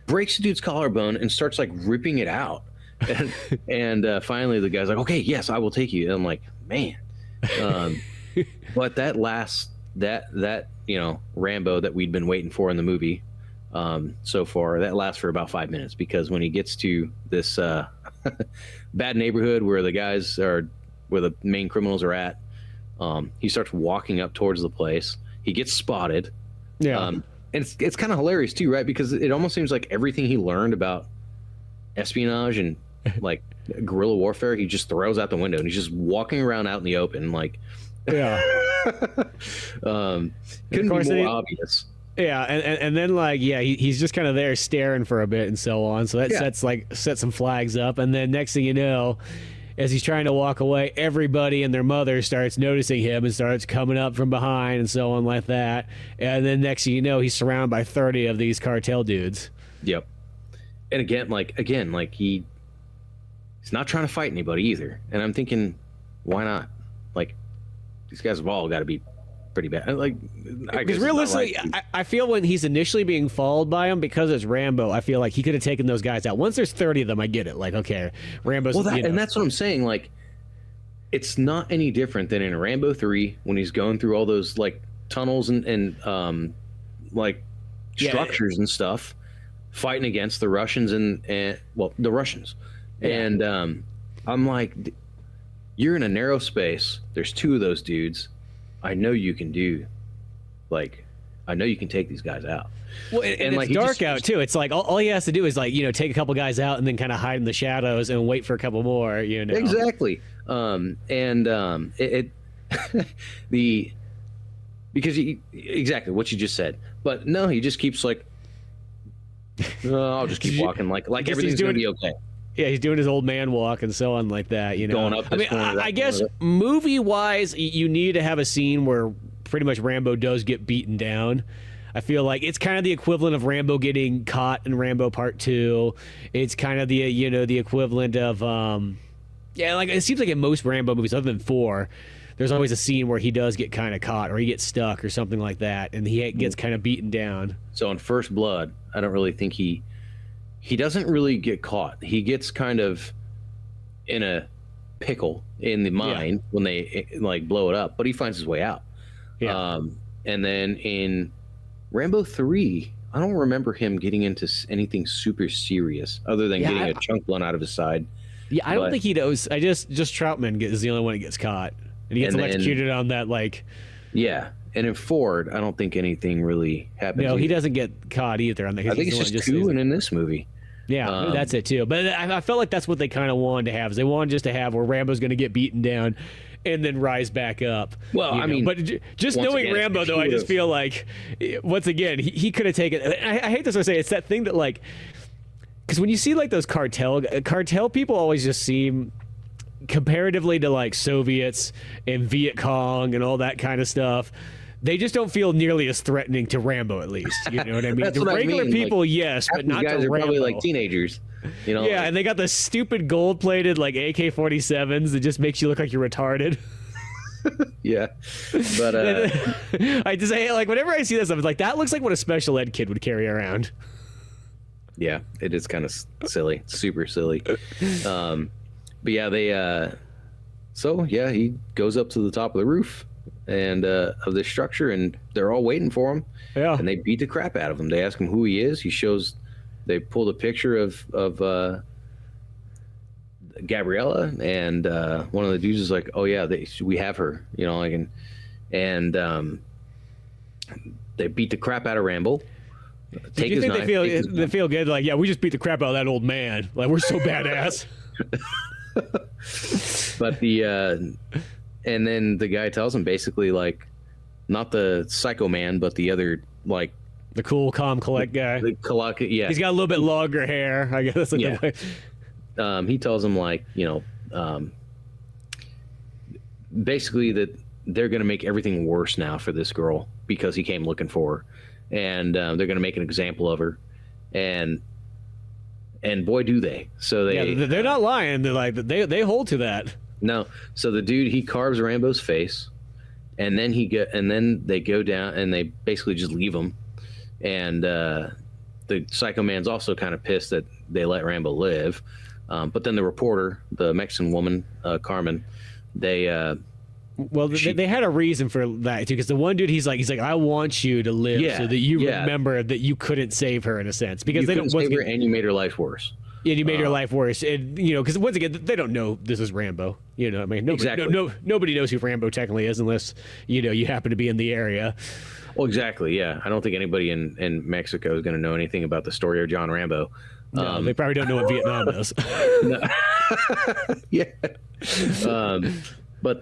Speaker 2: breaks the dude's collarbone and starts like ripping it out. And finally the guy's like, okay, yes, I will take you. And I'm like, man. But that Rambo that we'd been waiting for in the movie so far, that lasts for about 5 minutes, because when he gets to this bad neighborhood where the main criminals are at, he starts walking up towards the place. He gets spotted.
Speaker 1: Yeah.
Speaker 2: And it's kind of hilarious too, right? Because it almost seems like everything he learned about espionage and like guerrilla warfare, he just throws out the window, and he's just walking around out in the open, like,
Speaker 1: yeah.
Speaker 2: Couldn't be more obvious.
Speaker 1: Yeah, and then like, yeah, he's just kind of there staring for a bit and so on. So that sets some flags up, and then next thing you know, as he's trying to walk away, everybody and their mother starts noticing him and starts coming up from behind and so on like that. And then next thing you know, he's surrounded by 30 of these cartel dudes.
Speaker 2: Yep. And again, he's not trying to fight anybody either. And I'm thinking, why not? Like, these guys have all got to be pretty bad. Like,
Speaker 1: because realistically, I feel when he's initially being followed by him, because it's Rambo, I feel like he could have taken those guys out. Once there's 30 of them, I get it. Like, okay, Rambo's...
Speaker 2: Well, and that's what I'm saying. Like, it's not any different than in Rambo 3 when he's going through all those, like, tunnels and structures and stuff, fighting against the Russians and the Russians. Yeah. And I'm like, you're in a narrow space. There's 2 of those dudes. I know you can take these guys out.
Speaker 1: Well, and it's dark out too. It's like all he has to do is take a couple guys out and then kind of hide in the shadows and wait for a couple more.
Speaker 2: Exactly. Because exactly what you just said. But no, he just keeps like, I'll just keep walking like everything's gonna be okay.
Speaker 1: Yeah, he's doing his old man walk and so on like that,
Speaker 2: Going up this corner,
Speaker 1: I guess movie-wise, you need to have a scene where pretty much Rambo does get beaten down. I feel like it's kind of the equivalent of Rambo getting caught in Rambo Part 2. It's kind of the, the equivalent of, like it seems like in most Rambo movies, other than 4, there's always a scene where he does get kind of caught or he gets stuck or something like that, and he gets kind of beaten down.
Speaker 2: So in First Blood, I don't really think he doesn't really get caught. He gets kind of in a pickle in the mine when they like blow it up, but he finds his way out. Yeah. And then in Rambo 3, I don't remember him getting into anything super serious other than getting a chunk blown out of his side.
Speaker 1: Yeah, I don't think he does. I just Troutman is the only one that gets caught, and he gets electrocuted on that like.
Speaker 2: Yeah. And in Ford, I don't think anything really happens.
Speaker 1: No, he doesn't get caught either. On the,
Speaker 2: I think it's just 2, and in this movie.
Speaker 1: Yeah, that's it too. But I felt like that's what they kind of wanted to have. Is they wanted just to have where Rambo's going to get beaten down and then rise back up.
Speaker 2: Well, I mean,
Speaker 1: but just knowing
Speaker 2: again,
Speaker 1: Rambo, though, I just feel like once again he could have taken. I hate this to say, it's that thing that like, because when you see like those cartel people always just seem, comparatively to like Soviets and Viet Cong and all that kind of stuff, they just don't feel nearly as threatening to Rambo, at least. You know what I mean?
Speaker 2: That's
Speaker 1: The
Speaker 2: what
Speaker 1: regular
Speaker 2: I mean.
Speaker 1: people,
Speaker 2: like,
Speaker 1: yes, but not
Speaker 2: guys
Speaker 1: to
Speaker 2: are
Speaker 1: Rambo.
Speaker 2: probably like teenagers. You know?
Speaker 1: Yeah,
Speaker 2: like,
Speaker 1: and they got the stupid gold-plated like AK-47s that just makes you look like you're retarded.
Speaker 2: yeah. But
Speaker 1: I just like whenever I see this stuff, it's like that looks like what a special ed kid would carry around.
Speaker 2: yeah, it is kind of silly, super silly. But yeah, they. So yeah, he goes up to the top of the roof and of the structure, and they're all waiting for him.
Speaker 1: Yeah.
Speaker 2: And they beat the crap out of him. They ask him who he is. He shows. They pulled a picture of Gabriella, and one of the dudes is like, "Oh yeah, we have her," you know, like, and they beat the crap out of Rambo.
Speaker 1: Do you think they feel good? Like, yeah, we just beat the crap out of that old man. Like, we're so badass.
Speaker 2: But and then the guy tells him basically like, not the psycho man, but the other like
Speaker 1: The cool, calm, collect guy.
Speaker 2: Yeah,
Speaker 1: He's got a little bit longer hair, I guess. That's
Speaker 2: Yeah.
Speaker 1: the way.
Speaker 2: He tells him like, basically that they're going to make everything worse now for this girl because he came looking for her, and they're going to make an example of her, and boy do they. So
Speaker 1: they're not lying. They're like they hold to that.
Speaker 2: No, so the dude, he carves Rambo's face, and then they go down and they basically just leave him, and the Psycho Man's also kind of pissed that they let Rambo live, but then the reporter, the Mexican woman, Carmen, they
Speaker 1: had a reason for that too, because the one dude, he's like I want you to live so that you remember that you couldn't save her, in a sense, because they don't
Speaker 2: save her and you made her life worse.
Speaker 1: Yeah, you made her life worse, and because once again they don't know this is Rambo. You know, I mean, nobody knows who Rambo technically is unless you happen to be in the area.
Speaker 2: Well, exactly. Yeah, I don't think anybody in Mexico is going to know anything about the story of John Rambo.
Speaker 1: No, they probably don't know what Vietnam is.
Speaker 2: Yeah. But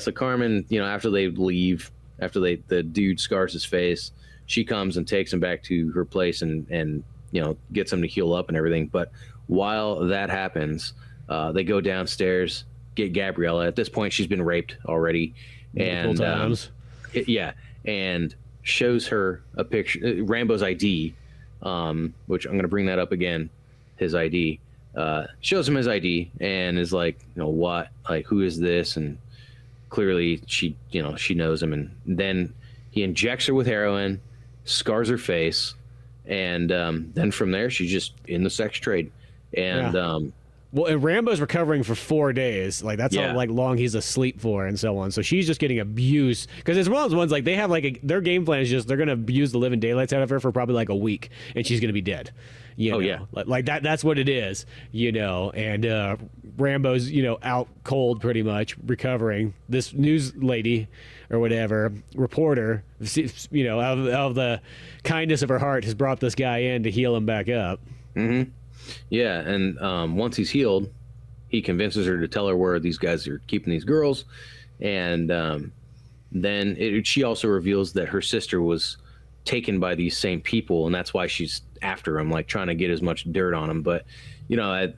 Speaker 2: so Carmen, after they leave, the dude scars his face, she comes and takes him back to her place and gets him to heal up and everything. But while that happens, they go downstairs, get Gabriella. At this point, she's been raped already, and and shows her a picture, Rambo's ID, which I'm going to bring that up again. His ID, shows him his ID and is like, what, like, who is this? And clearly she knows him. And then he injects her with heroin, scars her face. And then from there, she's just in the sex trade. And
Speaker 1: and Rambo's recovering for 4 days. Like, that's how long he's asleep for, and so on. So she's just getting abused, because it's one of those ones, like, they have their game plan is just they're going to abuse the living daylights out of her for probably like a week, and she's going to be dead. Like that. That's what it is. And Rambo's out cold, pretty much recovering. This news lady or whatever reporter, out of the kindness of her heart, has brought this guy in to heal him back up.
Speaker 2: Mm-hmm. Yeah, and once he's healed, he convinces her to tell her where these guys are keeping these girls, and then she also reveals that her sister was taken by these same people, and that's why she's after him, like trying to get as much dirt on him. But I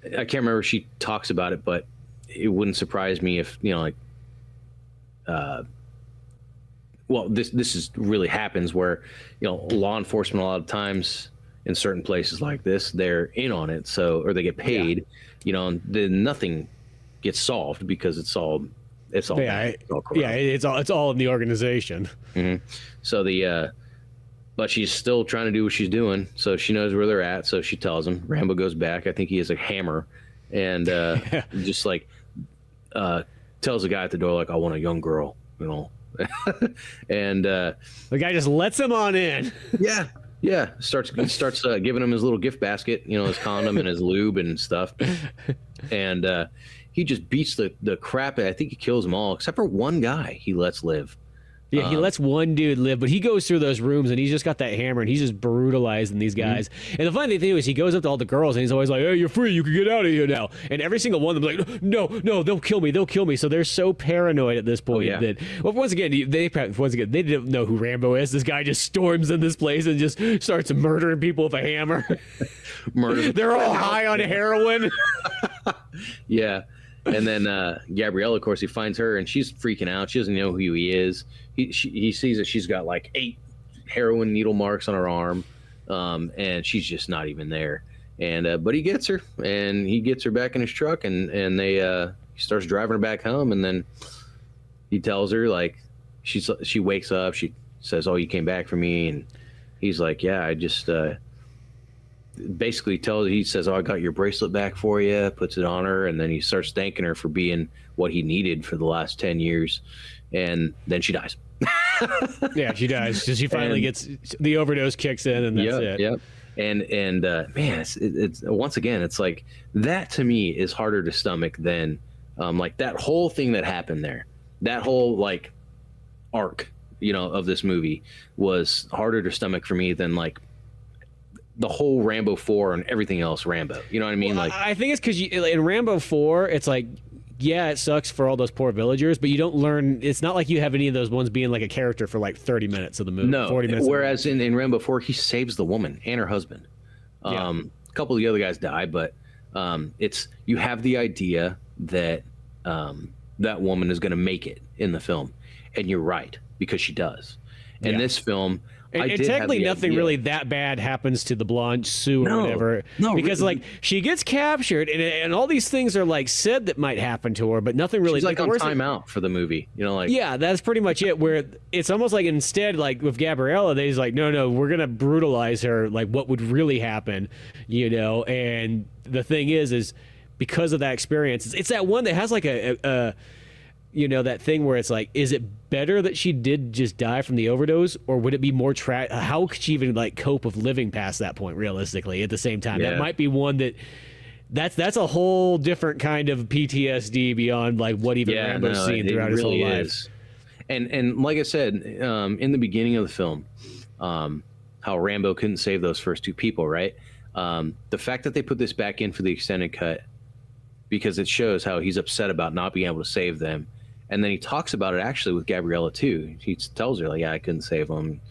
Speaker 2: can't remember if she talks about it, but it wouldn't surprise me if this is really happens where law enforcement a lot of times in certain places like this, they're in on it, or they get paid, and then nothing gets solved because it's all bad.
Speaker 1: It's all in the organization.
Speaker 2: Mm-hmm. So but she's still trying to do what she's doing, so she knows where they're at. So she tells him. Rambo goes back. I think he has a hammer, and just like tells the guy at the door, like, I want a young girl, and the
Speaker 1: guy just lets him on in.
Speaker 2: Yeah, starts giving him his little gift basket, his condom and his lube and stuff, and he just beats the crap. I think he kills them all except for one guy he lets live.
Speaker 1: Yeah, he lets one dude live, but he goes through those rooms and he's just got that hammer and he's just brutalizing these guys. And the funny thing is, he goes up to all the girls and he's always like, "Hey, you're free. You can get out of here now." And every single one of them's like, "No, they'll kill me. They'll kill me." So they're so paranoid at this point that, well, once again, they didn't know who Rambo is. This guy just storms in this place and just starts murdering people with a hammer. They're all high on heroin.
Speaker 2: Yeah. And then Gabriella, of course, he finds her and she's freaking out. She doesn't know who he is. He sees that she's got like 8 heroin needle marks on her arm, and she's just not even there. And but he gets her, and he gets her back in his truck, and he starts driving her back home. And then he tells her, like, she wakes up. She says, "Oh, you came back for me," and he's like, "Yeah, I just." Basically he says, "Oh, I got your bracelet back for you," puts it on her, and then he starts thanking her for being what he needed for the last 10 years. And then she dies.
Speaker 1: Yeah, she dies. She finally gets the overdose, kicks in, and that's it.
Speaker 2: Yep. And man, it's once again, it's like that to me is harder to stomach than like that whole thing that happened there. That whole like arc, of this movie was harder to stomach for me than like the whole Rambo 4 and everything else Rambo. You know what I mean?
Speaker 1: Well,
Speaker 2: like,
Speaker 1: I think it's because in Rambo 4, it's like, yeah, it sucks for all those poor villagers, but you don't learn. It's not like you have any of those ones being like a character for like 30 minutes of the movie.
Speaker 2: No,
Speaker 1: 40 minutes.
Speaker 2: Whereas in Rambo 4, he saves the woman and her husband. A couple of the other guys die, but it's you have the idea that that woman is going to make it in the film, and you're right because she does. In this film.
Speaker 1: And technically nothing really that bad happens to the blonde Sue or whatever. No, because really, like she gets captured and all these things are like said that might happen to her, but nothing really.
Speaker 2: She's like on timeout for the movie, like.
Speaker 1: Yeah, that's pretty much it. Where it's almost like instead, like with Gabriella, they just like, no, we're gonna brutalize her. Like what would really happen, And the thing is because of that experience, it's that one that has like a that thing where it's like, is it better that she did just die from the overdose, or would it be more how could she even like cope with living past that point realistically at the same time? That might be one that's a whole different kind of PTSD beyond like what even Rambo's seen throughout his whole life.
Speaker 2: And like I said, in the beginning of the film, how Rambo couldn't save those first 2 people, right? The fact that they put this back in for the extended cut, because it shows how he's upset about not being able to save them. And then he talks about it actually with Gabriella too. He tells her like, "Yeah, I couldn't save them."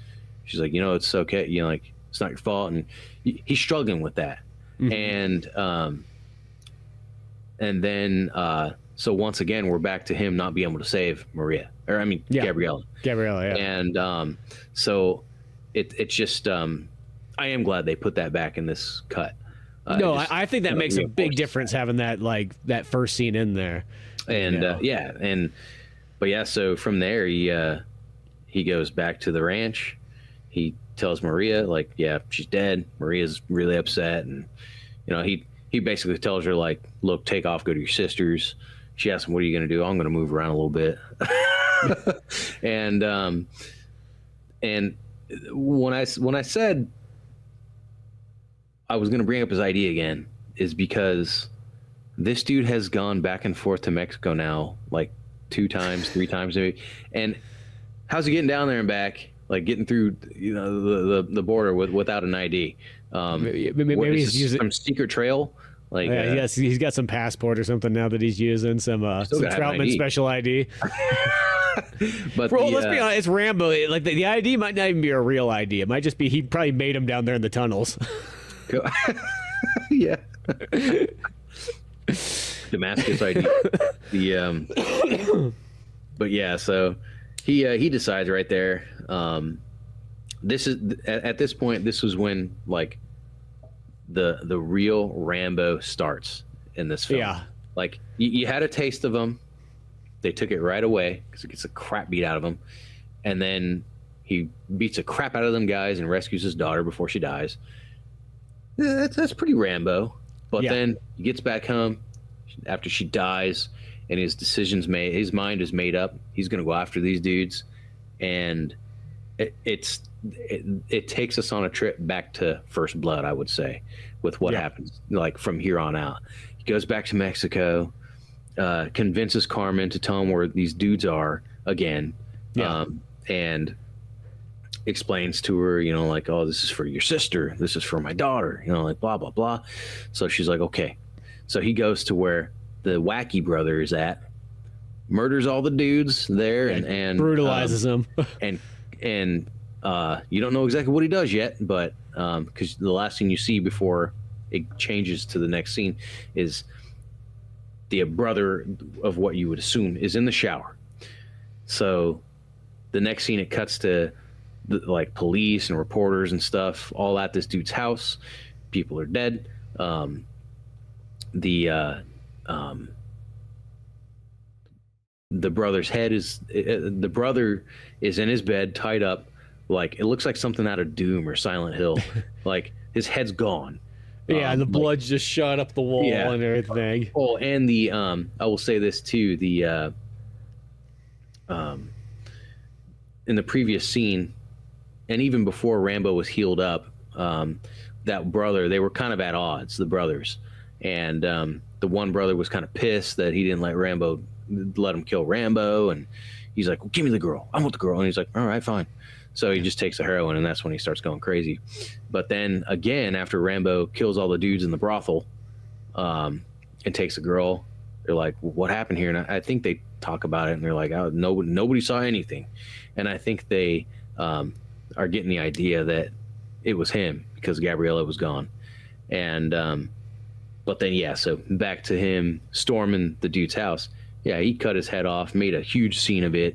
Speaker 2: She's like, "It's okay. Like it's not your fault." And he's struggling with that. Mm-hmm. And then so once again, we're back to him not being able to save Gabriella.
Speaker 1: Gabriella, yeah.
Speaker 2: And so it's just I am glad they put that back in this cut.
Speaker 1: I think that makes a big difference having that first scene in there.
Speaker 2: And so from there he goes back to the ranch. He tells Maria like, yeah, she's dead. Maria's really upset, and he basically tells her like, look, take off, go to your sister's. She asks him, what are you going to do? I'm going to move around a little bit. and when I said I was going to bring up his ID again is because this dude has gone back and forth to Mexico now, like 2 times, 3 times maybe. And how's he getting down there and back, like getting through, the border without an ID?
Speaker 1: Maybe he's using
Speaker 2: some secret trail. Like,
Speaker 1: he's got some passport or something now that he's using, some Troutman special ID.
Speaker 2: But
Speaker 1: let's be honest, it's Rambo. Like the ID might not even be a real ID. It might just be he probably made him down there in the tunnels.
Speaker 2: Yeah. Damascus ID. But yeah, so he decides right there. This is at this point. This was when like the real Rambo starts in this film.
Speaker 1: Yeah,
Speaker 2: like you had a taste of him. They took it right away because it gets the crap beat out of him, and then he beats the crap out of them guys and rescues his daughter before she dies. Yeah, that's pretty Rambo. But then he gets back home after she dies, and his decision's made. His mind is made up. He's going to go after these dudes, and it takes us on a trip back to First Blood, I would say, with what happens like from here on out. He goes back to Mexico, convinces Carmen to tell him where these dudes are again. and explains to her, like, oh, this is for your sister, this is for my daughter, like blah blah blah. So she's like, okay. So he goes to where the wacky brother is at, murders all the dudes there, and
Speaker 1: brutalizes them.
Speaker 2: and you don't know exactly what he does yet, but because the last scene you see before it changes to the next scene is the brother of what you would assume is in the shower. So the next scene, it cuts to like police and reporters and stuff all at this dude's house. People are dead. The brother's head is the brother is in his bed tied up, like it looks like something out of Doom or Silent Hill. Like his head's gone.
Speaker 1: Yeah, the blood's just shot up the wall and everything.
Speaker 2: Oh, and the I will say this too, the in the previous scene, and even before Rambo was healed up, that brother, they were kind of at odds, the brothers. And the one brother was kind of pissed that he didn't let him kill Rambo. And he's like, well, give me the girl. I want the girl. And he's like, all right, fine. So he just takes the heroin, and that's when he starts going crazy. But then again, after Rambo kills all the dudes in the brothel and takes the girl, they're like, well, what happened here? And I think they talk about it, and they're like, oh, nobody saw anything. And I think they are getting the idea that it was him because Gabriella was gone. And but then, so back to him storming the dude's house. Yeah, he cut his head off, made a huge scene of it,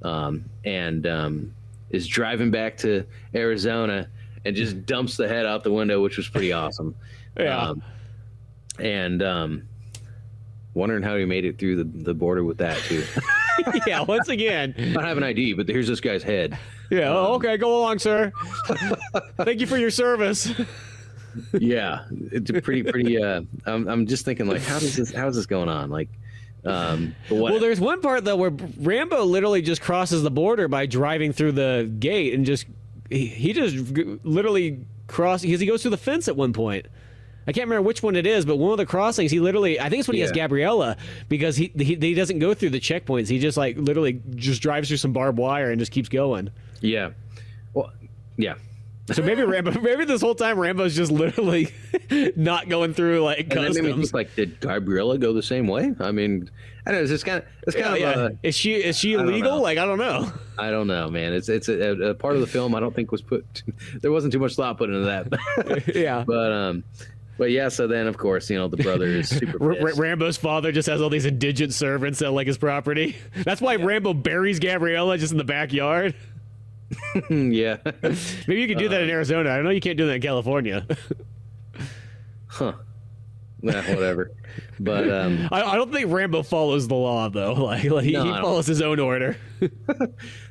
Speaker 2: and is driving back to Arizona and just dumps the head out the window, which was pretty awesome.
Speaker 1: Yeah.
Speaker 2: Wondering how he made it through the border with that, too.
Speaker 1: Yeah, once again.
Speaker 2: I don't have an ID, but here's this guy's head.
Speaker 1: Yeah, okay, go along, sir. Thank you for your service.
Speaker 2: Yeah, it's pretty. I'm just thinking, like, how is this going on? Like,
Speaker 1: well, there's one part though where Rambo literally just crosses the border by driving through the gate, and he just literally crosses because he goes through the fence at one point. I can't remember which one it is, but one of the crossings, he literally, I think it's when he has Gabriella, because he doesn't go through the checkpoints. He just like literally just drives through some barbed wire and just keeps going.
Speaker 2: Yeah. Well, yeah.
Speaker 1: So maybe this whole time Rambo's just literally not going through like customs.
Speaker 2: And that made me think, like, did Gabriella go the same way? I mean, I don't know. It's just kind of.
Speaker 1: Is she illegal? Like, I don't know.
Speaker 2: I don't know, man. It's a part of the film I don't think was put. There wasn't too much thought put into that.
Speaker 1: Yeah.
Speaker 2: But yeah. So then, of course, the brother is super pissed.
Speaker 1: Rambo's father just has all these indigent servants that like his property. That's why Rambo buries Gabriella just in the backyard.
Speaker 2: Yeah.
Speaker 1: Maybe you could do that in Arizona. I know you can't do that in California.
Speaker 2: Huh. Nah, whatever. But
Speaker 1: I don't think Rambo follows the law though. Like he follows his own order.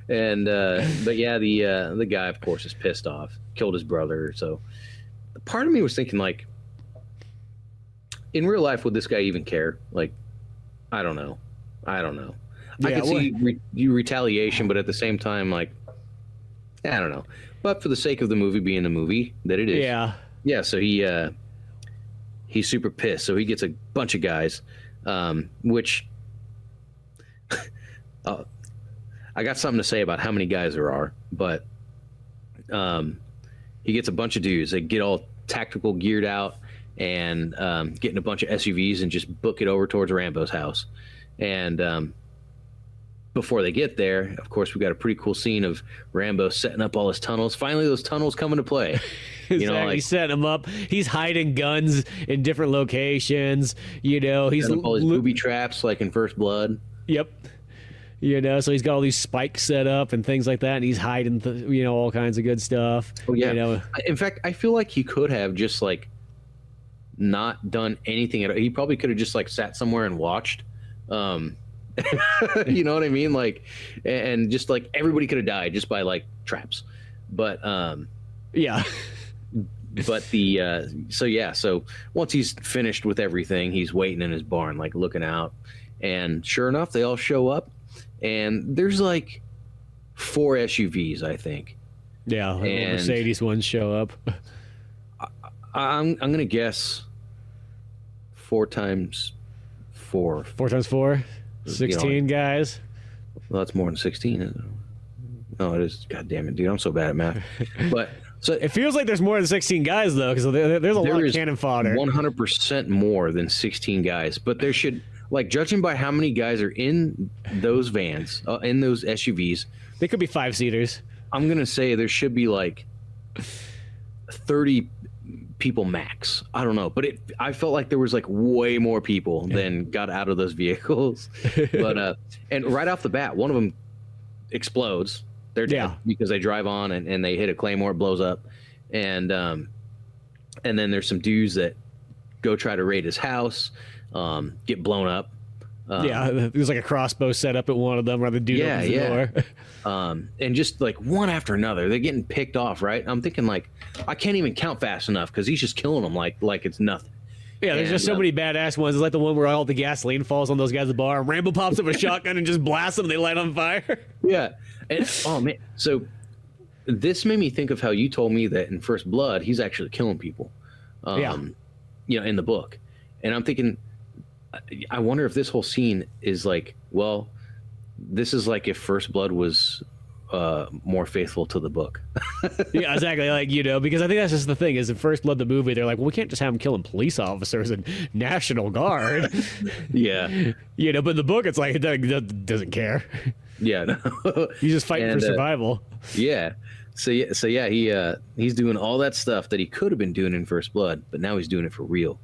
Speaker 2: And but yeah, the guy of course is pissed off. Killed his brother. So part of me was thinking, like, in real life, would this guy even care? Like, I don't know. Yeah, I could see retaliation, but at the same time, like, I don't know. But for the sake of the movie being the movie that it is, yeah. So he's super pissed. So he gets a bunch of guys, which I got something to say about how many guys there are. But he gets a bunch of dudes. They get all tactical geared out and get in a bunch of SUVs and just book it over towards Rambo's house. And before they get there, of course, we got a pretty cool scene of Rambo setting up all his tunnels. Finally, those tunnels come into play.
Speaker 1: Exactly. He's setting them up. He's hiding guns in different locations. He's
Speaker 2: all his booby traps, like in First Blood.
Speaker 1: Yep. So he's got all these spikes set up and things like that, and he's hiding, all kinds of good stuff.
Speaker 2: Oh yeah. In fact, I feel like he could have just like not done anything at all. He probably could have just like sat somewhere and watched. You know what I mean? Like, and just like everybody could have died just by like traps. But
Speaker 1: yeah.
Speaker 2: But so once he's finished with everything, he's waiting in his barn, like looking out, and sure enough, they all show up, and there's like 4 SUVs, I think.
Speaker 1: Yeah, and Mercedes ones show up.
Speaker 2: I'm gonna guess 4 times 4.
Speaker 1: 4 times 4. 16 guys.
Speaker 2: Well, that's more than 16, isn't it? No, it is. God damn it, dude. I'm so bad at math. But so
Speaker 1: It feels like there's more than 16 guys though, because there's a lot of cannon fodder.
Speaker 2: 100% more than 16 guys. But there should, like, judging by how many guys are in those vans, in those SUVs,
Speaker 1: They could be 5-seaters.
Speaker 2: I'm gonna say there should be like 30 people max. I don't know, but I felt like there was like way more people than got out of those vehicles. But and right off the bat, one of them explodes. They're dead because they drive on and they hit a claymore, it blows up, and then there's some dudes that go try to raid his house, get blown up.
Speaker 1: There's like a crossbow set up at one of them where the dude opens the door.
Speaker 2: And just like one after another, they're getting picked off, right? I'm thinking like, I can't even count fast enough because he's just killing them like it's nothing.
Speaker 1: Yeah, there's just so many badass ones. It's like the one where all the gasoline falls on those guys at the bar. And Rambo pops up a shotgun and just blasts them. And they light on fire.
Speaker 2: Yeah. And, oh, man. So this made me think of how you told me that in First Blood, he's actually killing people, in the book. And I'm thinking, I wonder if this whole scene is like, well, this is like if First Blood was more faithful to the book.
Speaker 1: Yeah, exactly. Like, because I think that's just the thing is in First Blood, the movie, they're like, well, we can't just have him killing police officers and National Guard.
Speaker 2: Yeah.
Speaker 1: But in the book, it's like, it doesn't care.
Speaker 2: Yeah. No.
Speaker 1: He's just fighting for survival.
Speaker 2: Yeah. So he's doing all that stuff that he could have been doing in First Blood, but now he's doing it for real.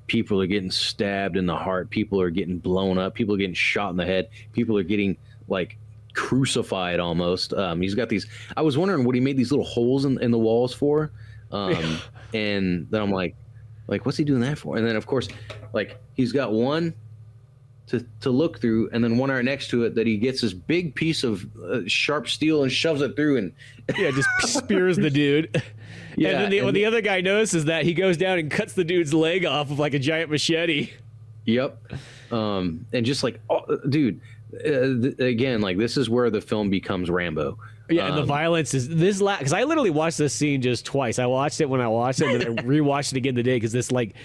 Speaker 2: People are getting stabbed in the heart. People are getting blown up. People are getting shot in the head. People are getting like crucified almost. He's got these. I was wondering what he made these little holes in the walls for, and then I'm like, what's he doing that for? And then of course, like he's got one to look through, and then one right next to it that he gets this big piece of sharp steel and shoves it through, and
Speaker 1: just spears the dude. Yeah, and then when the other guy notices that, he goes down and cuts the dude's leg off with like a giant machete.
Speaker 2: Yep. And just like, dude, again, like this is where the film becomes Rambo.
Speaker 1: Yeah, and the violence is this because I literally watched this scene just twice. I watched it when I watched it, and then I rewatched it again today because this like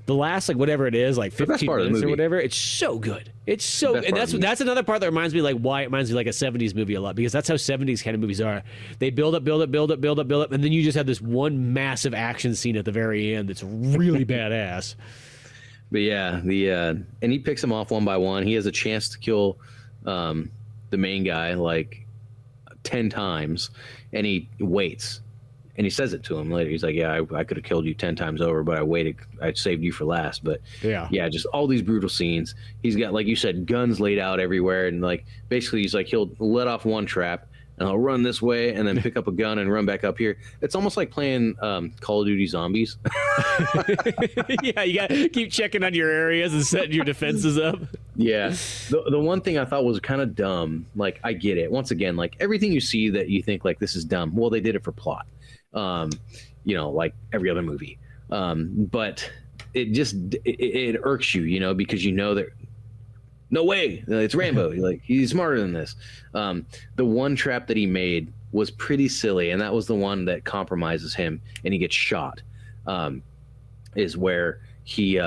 Speaker 1: the last like whatever it is, like 15 minutes or whatever, it's so good. It's so, and that's another part that reminds me like why it reminds me like a 70s movie a lot, because that's how 70s kind of movies are. They build up, and then you just have this one massive action scene at the very end that's really badass.
Speaker 2: But yeah, and he picks them off one by one. He has a chance to kill the main guy like 10 times, and he waits. And he says it to him later. He's like, yeah, I could have killed you 10 times over, but I waited. I saved you for last. But yeah, just all these brutal scenes. He's got, like you said, guns laid out everywhere. And like, basically he's like, he'll let off one trap and he'll run this way and then pick up a gun and run back up here. It's almost like playing Call of Duty Zombies.
Speaker 1: Yeah, you got to keep checking on your areas and setting your defenses up.
Speaker 2: Yeah. The one thing I thought was kind of dumb, like, I get it. Once again, like everything you see that you think like this is dumb, well, they did it for plot. Like every other movie. But it just, it irks you, because that no way, it's Rambo. Like he's smarter than this. The one trap that he made was pretty silly, and that was the one that compromises him and he gets shot. Is where he,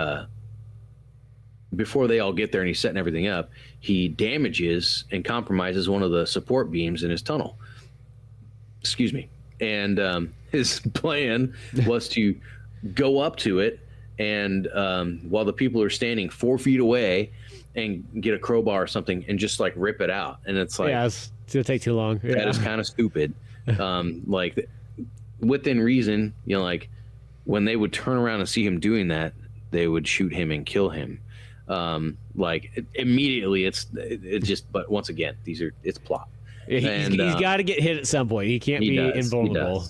Speaker 2: before they all get there and he's setting everything up, he damages and compromises one of the support beams in his tunnel. Excuse me. And his plan was to go up to it and while the people are standing 4 feet away and get a crowbar or something and just like rip it out. And it's like,
Speaker 1: it's gonna take too long. Yeah.
Speaker 2: That is kind of stupid. Like within reason, like when they would turn around and see him doing that, they would shoot him and kill him. Immediately but once again, it's plot.
Speaker 1: Yeah, he's got to get hit at some point. He can't be invulnerable.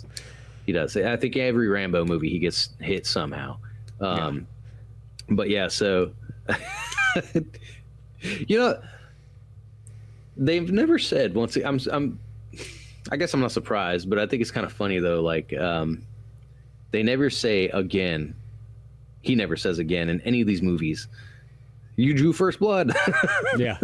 Speaker 2: He does. I think every Rambo movie he gets hit somehow. But yeah, so they've never said once. I guess I'm not surprised, but I think it's kind of funny though. Like they never say again. He never says again in any of these movies. You drew First Blood.
Speaker 1: Yeah.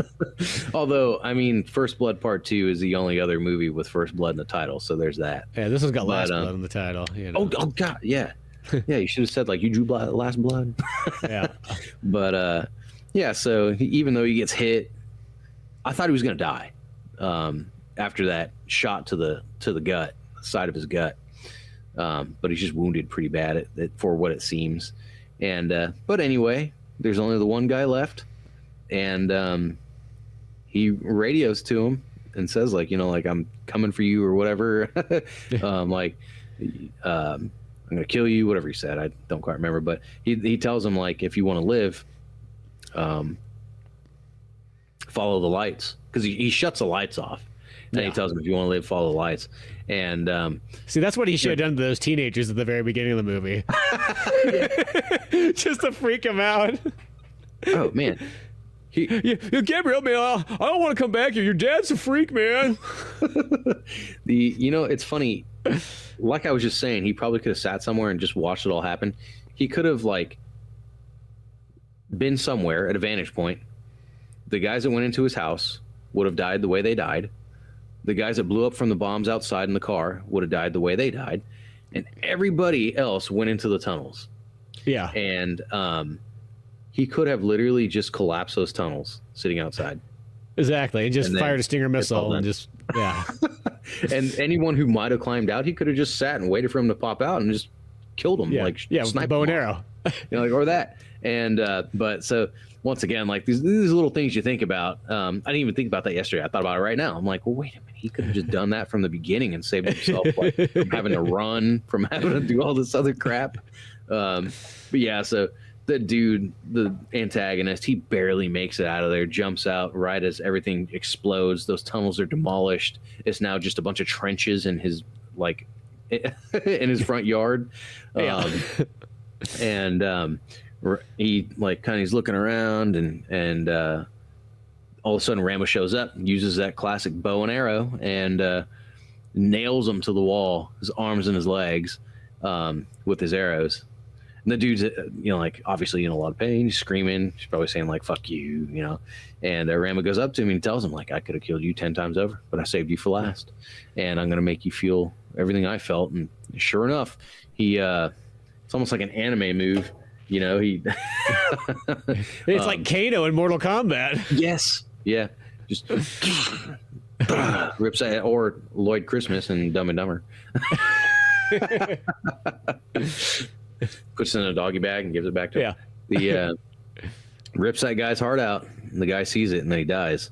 Speaker 2: Although, I mean, First Blood Part 2 is the only other movie with First Blood in the title, so there's that.
Speaker 1: Yeah, this one's got Last Blood in the title.
Speaker 2: Oh, God, yeah. Yeah, you should have said, like, you drew Last Blood.
Speaker 1: Yeah.
Speaker 2: But, so even though he gets hit, I thought he was going to die. after that shot to the gut, side of his gut. But he's just wounded pretty bad for what it seems. And but anyway, there's only the one guy left, and he radios to him and says, like, like, I'm coming for you or whatever. Like, I'm gonna kill you, whatever he said. I don't quite remember, but he tells him, like, if you want to live, follow the lights, because he shuts the lights off. And he tells him, if you want to live, follow the lights. And
Speaker 1: see, that's what he should have done to those teenagers at the very beginning of the movie. Just to freak them out.
Speaker 2: Oh, man.
Speaker 1: Gabriel, man, I don't want to come back here. Your dad's a freak, man.
Speaker 2: It's funny. Like I was just saying, he probably could have sat somewhere and just watched it all happen. He could have, like, been somewhere at a vantage point. The guys that went into his house would have died the way they died. The guys that blew up from the bombs outside in the car would have died the way they died. And everybody else went into the tunnels.
Speaker 1: Yeah.
Speaker 2: And he could have literally just collapsed those tunnels sitting outside.
Speaker 1: Exactly. And just fired a Stinger missile and just, yeah.
Speaker 2: And anyone who might have climbed out, he could have just sat and waited for him to pop out and just killed him.
Speaker 1: Yeah.
Speaker 2: Like,
Speaker 1: with bow and arrow.
Speaker 2: Like, or that. And, but so once again, like, these little things you think about. I didn't even think about that yesterday. I thought about it right now. I'm like, well, wait a minute. He could have just done that from the beginning and saved himself, like, from having to run, from having to do all this other crap. But yeah, so the dude, the antagonist, he barely makes it out of there, jumps out right as everything explodes. Those tunnels are demolished. It's now just a bunch of trenches in his, like, in his front yard. And he, like, kind of, he's looking around, and all of a sudden Rambo shows up, uses that classic bow and arrow, and nails him to the wall, his arms and his legs, with his arrows. And the dude's, like, obviously in a lot of pain. He's screaming. He's probably saying, like, fuck you, And Rambo goes up to him and he tells him, like, I could have killed you 10 times over, but I saved you for last. And I'm going to make you feel everything I felt. And sure enough, it's almost like an anime move. It's
Speaker 1: like Kano in Mortal Kombat.
Speaker 2: Yes. Yeah. Just rips it, or Lloyd Christmas in Dumb and Dumber. Puts it in a doggy bag and gives it back to him. The rips that guy's heart out, and the guy sees it, and then he dies.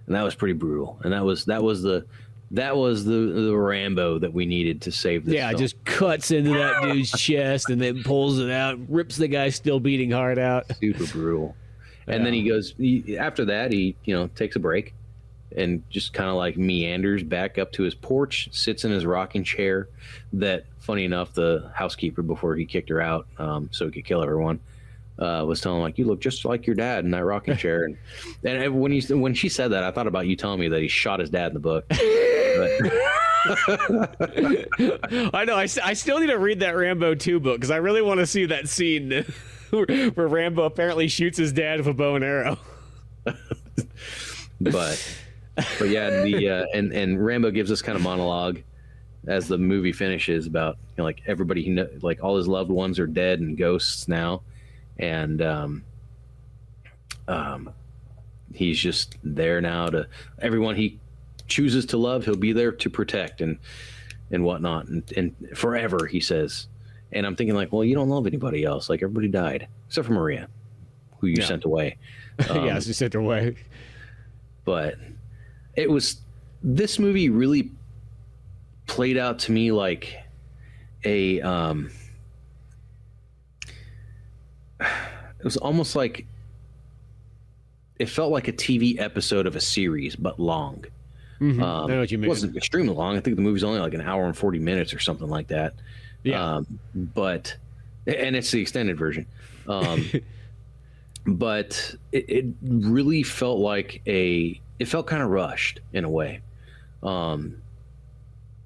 Speaker 2: And that was pretty brutal. And that was the Rambo that we needed to save this film.
Speaker 1: Just cuts into that dude's chest and then pulls it out, rips the guy still beating heart out.
Speaker 2: Super brutal. And then he goes, after that, he takes a break and just kind of, like, meanders back up to his porch, sits in his rocking chair that, funny enough, the housekeeper, before he kicked her out so he could kill everyone, was telling him, like, you look just like your dad in that rocking chair. And when she said that, I thought about you telling me that he shot his dad in the book.
Speaker 1: I know. I still need to read that Rambo 2 book, because I really want to see that scene where Rambo apparently shoots his dad with a bow and arrow.
Speaker 2: But yeah, and Rambo gives this kind of monologue as the movie finishes about, like, everybody he like, all his loved ones are dead and ghosts now, and he's just there now to everyone he chooses to love. He'll be there to protect and whatnot, and forever, he says. And I'm thinking, like, well, you don't love anybody else. Like, everybody died except for Maria, who you sent away.
Speaker 1: She sent her away.
Speaker 2: But this movie really played out to me like it was almost like, it felt like a TV episode of a series, but long.
Speaker 1: Mm-hmm. I know what you mean.
Speaker 2: It wasn't extremely long. I think the movie's only like an hour and 40 minutes or something like that.
Speaker 1: Yeah.
Speaker 2: And it's the extended version. But it really felt like it felt kind of rushed in a way.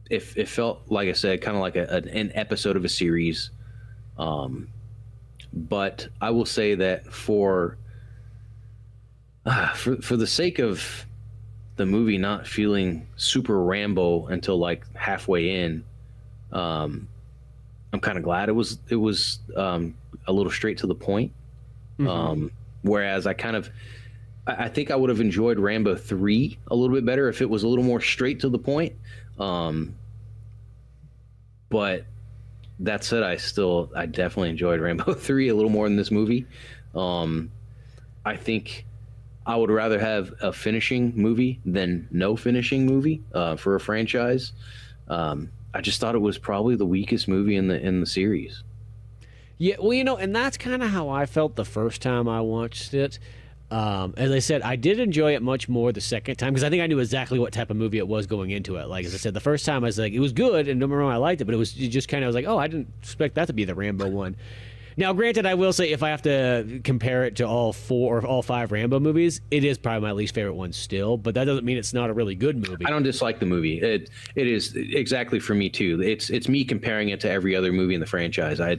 Speaker 2: It felt, like I said, kind of like an episode of a series. But I will say that for the sake of the movie not feeling super Rambo until, like, halfway in, I'm kind of glad it was a little straight to the point. Mm-hmm. Whereas I kind of, I think I would have enjoyed Rambo 3 a little bit better if it was a little more straight to the point. But that said, I definitely enjoyed Rambo 3 a little more than this movie. I think I would rather have a finishing movie than no finishing movie for a franchise. I just thought it was probably the weakest movie in the series.
Speaker 1: Yeah, well, and that's kind of how I felt the first time I watched it. As I said, I did enjoy it much more the second time because I think I knew exactly what type of movie it was going into it. Like, as I said, the first time I was like, it was good, and don't get me wrong, I liked it, but it was just kind of, I was like, oh, I didn't expect that to be the Rambo one. Now, granted, I will say if I have to compare it to all 4 or all 5 Rambo movies, it is probably my least favorite one still, but that doesn't mean it's not a really good movie.
Speaker 2: I don't dislike the movie. It is exactly for me too. It's me comparing it to every other movie in the franchise. I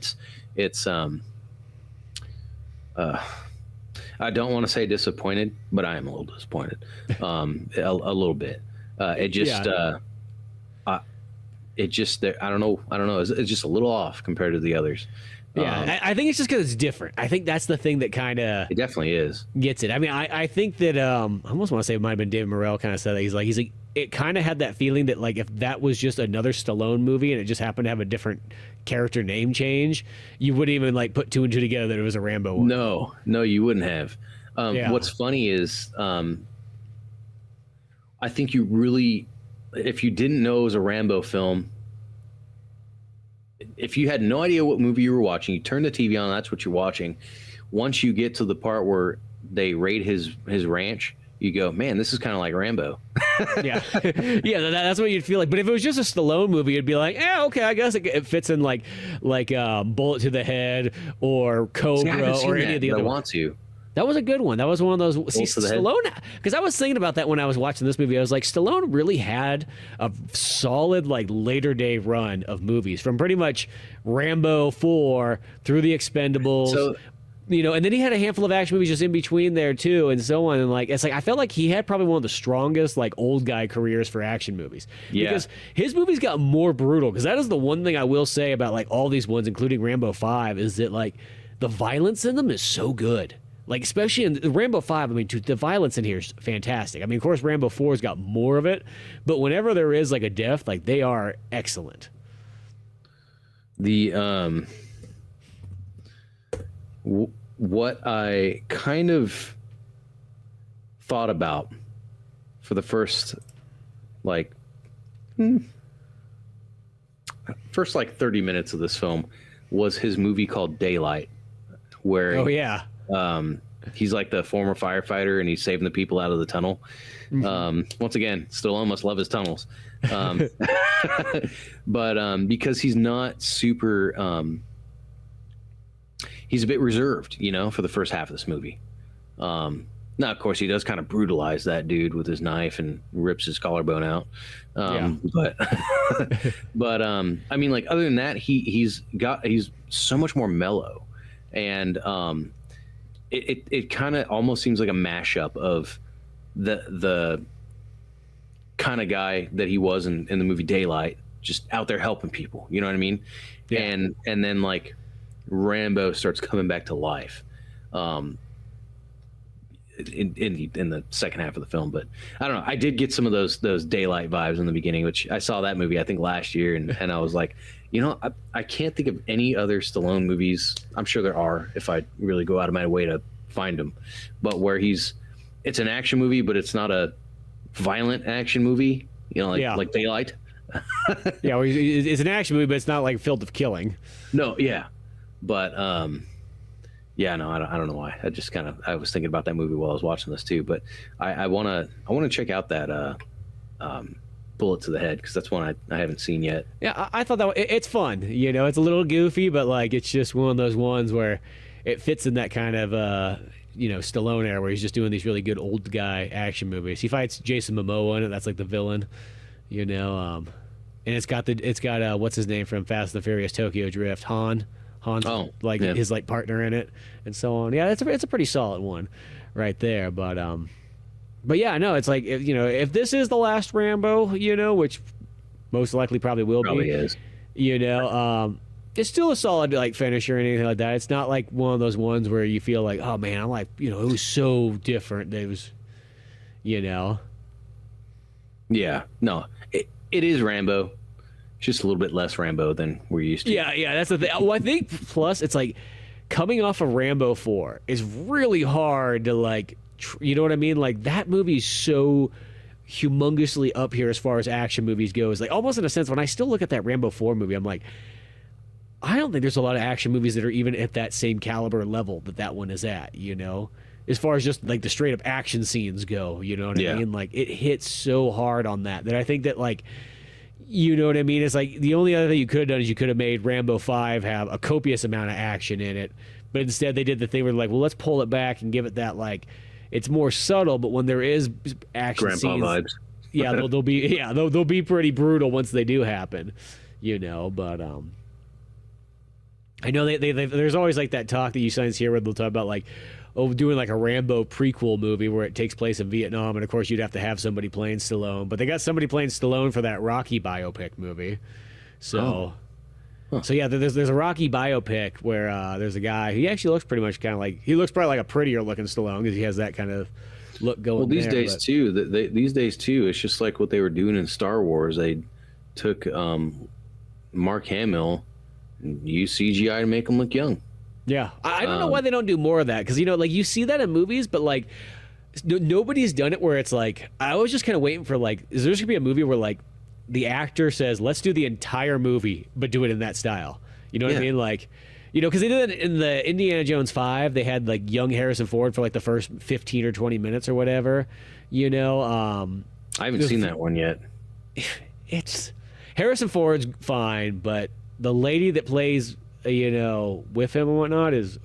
Speaker 2: don't want to say disappointed, but I am a little disappointed. A little bit. I don't know. It's just a little off compared to the others.
Speaker 1: Yeah, I think it's just because it's different. I think that's the thing that kind of
Speaker 2: it definitely is
Speaker 1: gets it. I mean, I think that I almost want to say it might have been David Morrell kind of said that he's like it kind of had that feeling that like if that was just another Stallone movie and it just happened to have a different character name change, you wouldn't even like put 2 and 2 together that it was a Rambo one.
Speaker 2: No, you wouldn't have. What's funny is I think you really, if you didn't know it was a Rambo film, if you had no idea what movie you were watching, you turn the TV on, that's what you're watching. Once you get to the part where they raid his ranch, you go, man, this is kind of like Rambo.
Speaker 1: Yeah. Yeah, that's what you'd feel like. But if it was just a Stallone movie, you'd be like, yeah, okay, I guess it fits in like Bullet to the Head or Cobra or any of the other ones.
Speaker 2: I want to.
Speaker 1: That was a good one. That was one of those. See, Stallone, because I was thinking about that when I was watching this movie. I was like, Stallone really had a solid, like, later day run of movies from pretty much Rambo 4 through The Expendables. So, and then he had a handful of action movies just in between there too, and so on. And like, it's like I felt like he had probably one of the strongest like old guy careers for action movies. Yeah. Because his movies got more brutal. Because that is the one thing I will say about like all these ones, including Rambo 5, is that like the violence in them is so good. Like, especially in Rambo 5, I mean, the violence in here is fantastic. I mean, of course, Rambo 4's got more of it, but whenever there is, like, a death, like, they are excellent.
Speaker 2: What I kind of thought about for the first 30 minutes of this film was his movie called Daylight, where...
Speaker 1: Oh, yeah.
Speaker 2: He's like the former firefighter and he's saving the people out of the tunnel. Once again, Stallone must love his tunnels. But because he's not super, he's a bit reserved, for the first half of this movie. Now, of course, he does kind of brutalize that dude with his knife and rips his collarbone out. But I mean, like, other than that, he's so much more mellow. And it kind of almost seems like a mashup of the kind of guy that he was in the movie Daylight, just out there helping people. You know what I mean? Yeah. And then like Rambo starts coming back to life in the second half of the film. But I don't know. I did get some of those Daylight vibes in the beginning, which I saw that movie I think last year, and I was like, I can't think of any other Stallone movies. I'm sure there are if I really go out of my way to find them, but where it's an action movie, but it's not a violent action movie, like Daylight.
Speaker 1: Yeah, well, it's an action movie, but it's not like filled with killing.
Speaker 2: No, yeah, but yeah, no, I don't know why. I was thinking about that movie while I was watching this too, but I want to check out that Bullet to the Head, because that's one I haven't seen yet.
Speaker 1: Yeah, I thought that it's fun. It's a little goofy, but like it's just one of those ones where it fits in that kind of Stallone era where he's just doing these really good old guy action movies. He fights Jason Momoa in it. That's like the villain, and it's got what's his name from Fast and the Furious Tokyo Drift, Han's his like partner in it, and so on. Yeah, it's a pretty solid one right there. But yeah, no, it's like if this is the last Rambo, which most likely probably will be,
Speaker 2: is.
Speaker 1: It's still a solid like finisher or anything like that. It's not like one of those ones where you feel like, oh man, I'm like, it was so different. It was, you know.
Speaker 2: Yeah, no, it is Rambo. It's just a little bit less Rambo than we're used to.
Speaker 1: Yeah, that's the thing. Well, I think plus it's like coming off of Rambo 4 is really hard to like, you know what I mean? Like that movie's so humongously up here as far as action movies go. It's like almost in a sense when I still look at that Rambo 4 movie, I'm like, I don't think there's a lot of action movies that are even at that same caliber level that one is at, as far as just like the straight up action scenes go, you know what I mean? Like it hits so hard on that I think that like, you know what I mean? It's like the only other thing you could have done is you could have made Rambo 5 have a copious amount of action in it. But instead they did the thing where like, well, let's pull it back and give it that like, it's more subtle, but when there is action
Speaker 2: Grandpa
Speaker 1: scenes,
Speaker 2: vibes.
Speaker 1: they'll be pretty brutal once they do happen, but I know there's always like that talk that you sometimes hear where they'll talk about like, doing like a Rambo prequel movie where it takes place in Vietnam, and of course you'd have to have somebody playing Stallone, but they got somebody playing Stallone for that Rocky biopic movie. So, so yeah, there's a Rocky biopic where there's a guy who actually looks pretty much kind of like he looks probably like a prettier looking Stallone because he has that kind of look going.
Speaker 2: Well, these
Speaker 1: there,
Speaker 2: days too, these days too, it's just like what they were doing in Star Wars. They took Mark Hamill and used CGI to make him look young.
Speaker 1: Yeah, I don't know why they don't do more of that because like you see that in movies, but like nobody's done it where it's like I was just kind of waiting for like, is there gonna be a movie where like the actor says, let's do the entire movie but do it in that style? You know what I mean? Like, because they did it in the Indiana Jones 5. They had like young Harrison Ford for like the first 15 or 20 minutes or whatever.
Speaker 2: I haven't seen that one yet.
Speaker 1: It's Harrison Ford's fine, but the lady that plays with him and whatnot is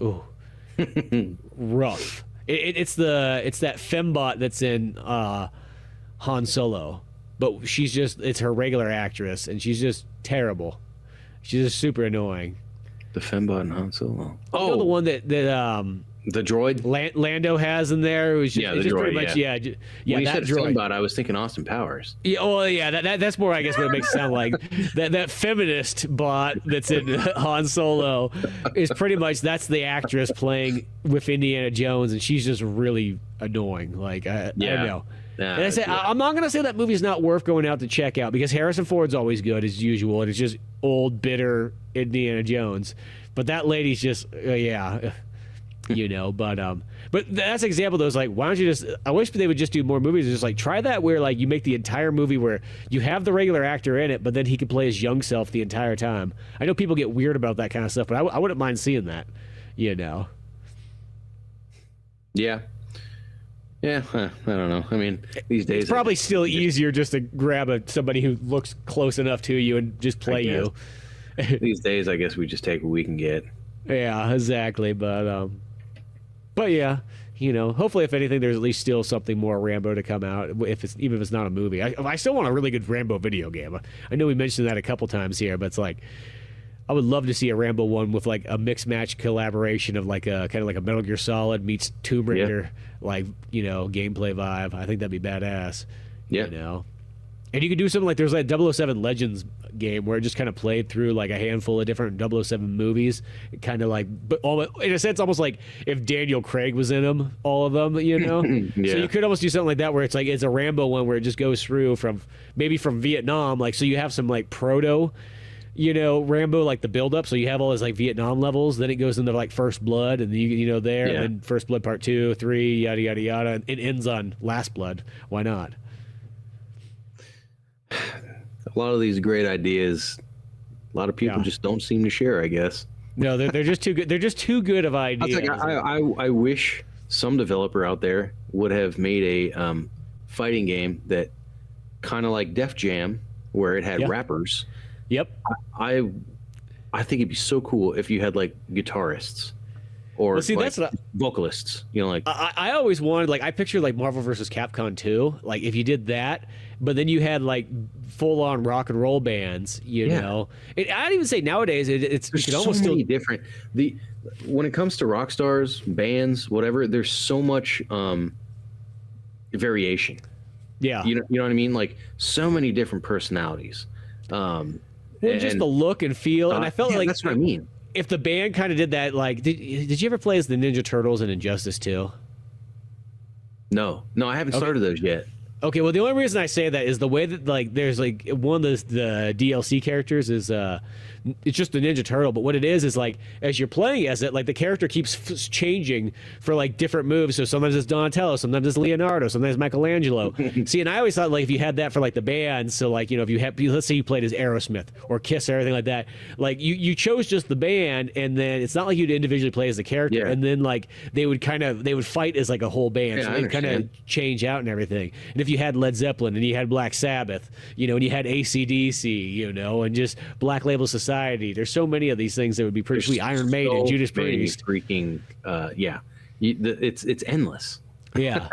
Speaker 1: rough. It's that fembot that's in Han Solo, but it's her regular actress, and she's just terrible. She's just super annoying.
Speaker 2: The fembot in Han Solo.
Speaker 1: The one that
Speaker 2: the droid
Speaker 1: Lando has in there. It was just,
Speaker 2: the
Speaker 1: just
Speaker 2: droid,
Speaker 1: pretty much
Speaker 2: When you
Speaker 1: that
Speaker 2: said
Speaker 1: droid.
Speaker 2: fembot, I was thinking Austin Powers.
Speaker 1: Yeah, that's more I guess what it makes it sound like. that feminist bot that's in Han Solo is pretty much that's the actress playing with Indiana Jones, and she's just really annoying. Like I don't know. And I say I'm not gonna say that movie's not worth going out to check out because Harrison Ford's always good as usual, and it's just old bitter Indiana Jones. But that lady's just but that's an example though. Is like, why don't you just? I wish they would just do more movies. Just like try that where like you make the entire movie where you have the regular actor in it, but then he can play his young self the entire time. I know people get weird about that kind of stuff, but I wouldn't mind seeing that. Yeah.
Speaker 2: Yeah, I don't know. I mean, these days
Speaker 1: it's probably still easier just to grab somebody who looks close enough to you and just play you.
Speaker 2: These days, I guess we just take what we can get.
Speaker 1: Yeah, exactly. But yeah, hopefully, if anything, there's at least still something more Rambo to come out. Even if it's not a movie, I still want a really good Rambo video game. I know we mentioned that a couple times here, but it's like I would love to see a Rambo one with like a mix match collaboration of like a kind of like a Metal Gear Solid meets Tomb Raider, like gameplay vibe. I think that'd be badass.
Speaker 2: Yeah.
Speaker 1: And you could do something like there's like 007 Legends game where it just kind of played through like a handful of different 007 movies, kind of like, but in a sense, almost like if Daniel Craig was in them, all of them, So you could almost do something like that where it's like it's a Rambo one where it just goes through from Vietnam, like so you have some like proto. Rambo, like the build up. So you have all those like Vietnam levels. Then it goes into like First Blood, and and then First Blood Part 2, 3, yada yada yada. And it ends on Last Blood. Why not?
Speaker 2: A lot of these great ideas, a lot of people just don't seem to share, I guess.
Speaker 1: No, they're just too good. They're just too good of ideas.
Speaker 2: I wish some developer out there would have made a fighting game that kind of like Def Jam, where it had rappers.
Speaker 1: Yep.
Speaker 2: I think it'd be so cool if you had like guitarists or vocalists.
Speaker 1: I always wanted I pictured like Marvel vs. Capcom 2. Like if you did that, but then you had like full on rock and roll bands. I'd even say nowadays it's
Speaker 2: there's so many different. When it comes to rock stars, bands, whatever, there's so much variation.
Speaker 1: Yeah.
Speaker 2: You know what I mean? Like so many different personalities.
Speaker 1: Well, just the look and feel, and I felt like
Speaker 2: that's what I mean.
Speaker 1: If the band kind of did that, like, did you ever play as the Ninja Turtles in Injustice 2?
Speaker 2: No, I haven't started those yet.
Speaker 1: Okay, well, the only reason I say that is the way that, like, there's, like, one of the DLC characters is, it's just the Ninja Turtle, but what it is, like, as you're playing as it, like, the character keeps changing for, like, different moves, so sometimes it's Donatello, sometimes it's Leonardo, sometimes Michelangelo. See, and I always thought, like, if you had that for, like, the band, so, like, you know, if you had, let's say you played as Aerosmith or Kiss or everything like that, like, you chose just the band, and then it's not like you'd individually play as the character, and then, like, they would fight as, like, a whole band, so they'd kind of change out and everything. And if you had Led Zeppelin and you had Black Sabbath, you know, and you had AC/DC, you know, and just Black Label Society. There's so many of these things that would be pretty sweet. Iron Maiden, Judas Priest.
Speaker 2: Freaking, it's endless.
Speaker 1: Yeah.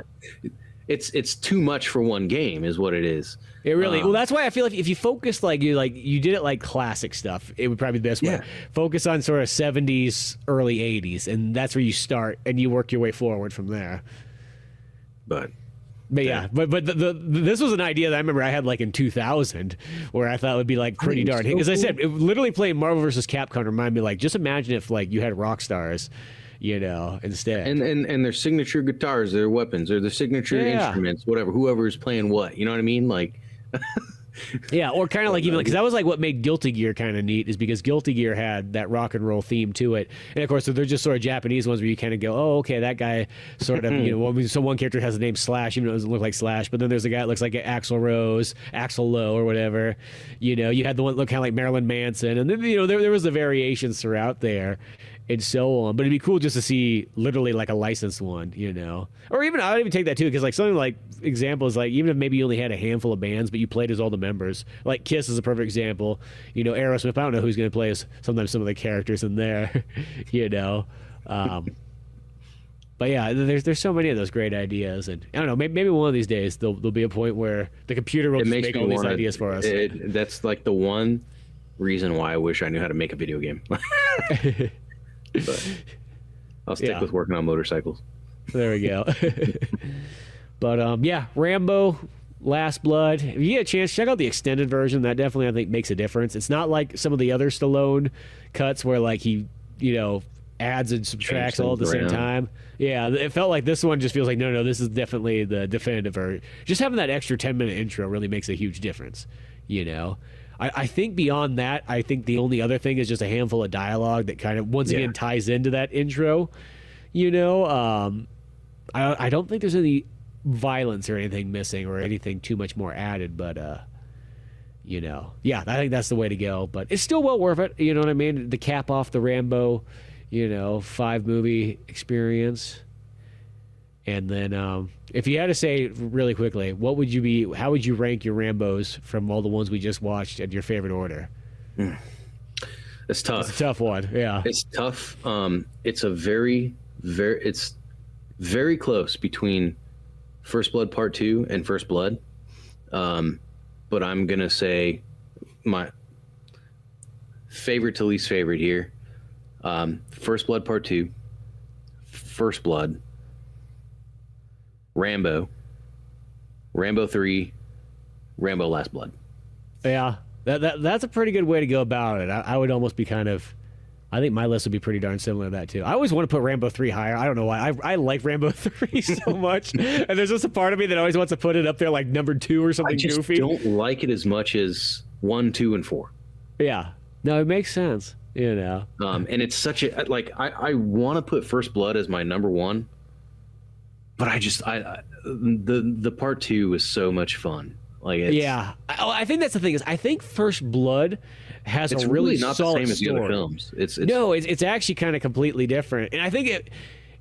Speaker 2: It's too much for one game, is what it is.
Speaker 1: It really. Well, that's why I feel like if you focused you did it like classic stuff, it would probably be the best way. Focus on sort of 70s, early 80s, and that's where you start, and you work your way forward from there.
Speaker 2: But
Speaker 1: yeah, but this was an idea that I remember I had like in 2000, where I thought would be like pretty darn. Because I said, literally playing Marvel vs. Capcom reminded me, like, just imagine if like you had rock stars, you know, instead.
Speaker 2: And their signature guitars, their weapons, or their signature instruments, whatever, whoever's playing what, you know what I mean? Like,
Speaker 1: yeah, or kind of like even because that was like what made Guilty Gear kind of neat, is because Guilty Gear had that rock and roll theme to it, and of course they're just sort of Japanese ones where you kind of go, oh, okay, that guy sort of, you know, so one character has the name Slash, even though it doesn't look like Slash, but then there's a guy that looks like Axl Lowe or whatever, you know, you had the one that looked kind of like Marilyn Manson, and then, you know, there was the variations throughout there. And so on, but it'd be cool just to see literally like a licensed one, you know, or even I'd even take that too, because like something like examples, like even if maybe you only had a handful of bands, but you played as all the members, like Kiss is a perfect example, you know, Aerosmith, I don't know who's going to play as sometimes some of the characters in there, you know, but yeah, there's so many of those great ideas, and I don't know, maybe one of these days there'll be a point where the computer will just make all these ideas for us.
Speaker 2: That's like the one reason why I wish I knew how to make a video game. But I'll stick with working on motorcycles.
Speaker 1: There we go. But yeah, Rambo, Last Blood. If you get a chance, check out the extended version. That definitely, I think, makes a difference. It's not like some of the other Stallone cuts where like he, you know, adds and subtracts all at the same time. Yeah, it felt like this one just feels like, no, this is definitely the definitive version. Just having that extra 10-minute intro really makes a huge difference, you know? I think beyond that, I think the only other thing is just a handful of dialogue that kind of, once again, ties into that intro. You know, I don't think there's any violence or anything missing or anything too much more added, but, you know, yeah, I think that's the way to go. But it's still well worth it, you know what I mean? To cap off the Rambo, you know, 5-movie experience. And then if you had to say really quickly, how would you rank your Rambos from all the ones we just watched in your favorite order?
Speaker 2: It's tough.
Speaker 1: It's a tough one. Yeah.
Speaker 2: It's tough. It's a it's very close between First Blood Part 2 and First Blood. But I'm going to say my favorite to least favorite here. First Blood Part 2, First Blood, Rambo, Rambo 3, Rambo Last Blood.
Speaker 1: Yeah, that's a pretty good way to go about it. I would almost be kind of, I think my list would be pretty darn similar to that too. I always want to put Rambo 3 higher. I don't know why. I like Rambo 3 so much. And there's just a part of me that always wants to put it up there like number 2 or something goofy.
Speaker 2: I don't like it as much as 1, 2, and 4.
Speaker 1: Yeah. No, it makes sense, you know.
Speaker 2: And it's such a, like, I want to put First Blood as my number 1. But the part 2 is so much fun. Like,
Speaker 1: I think that's the thing is I think First Blood has a really
Speaker 2: not
Speaker 1: solid
Speaker 2: the same as
Speaker 1: story.
Speaker 2: the other films.
Speaker 1: It's actually kind of completely different. And I think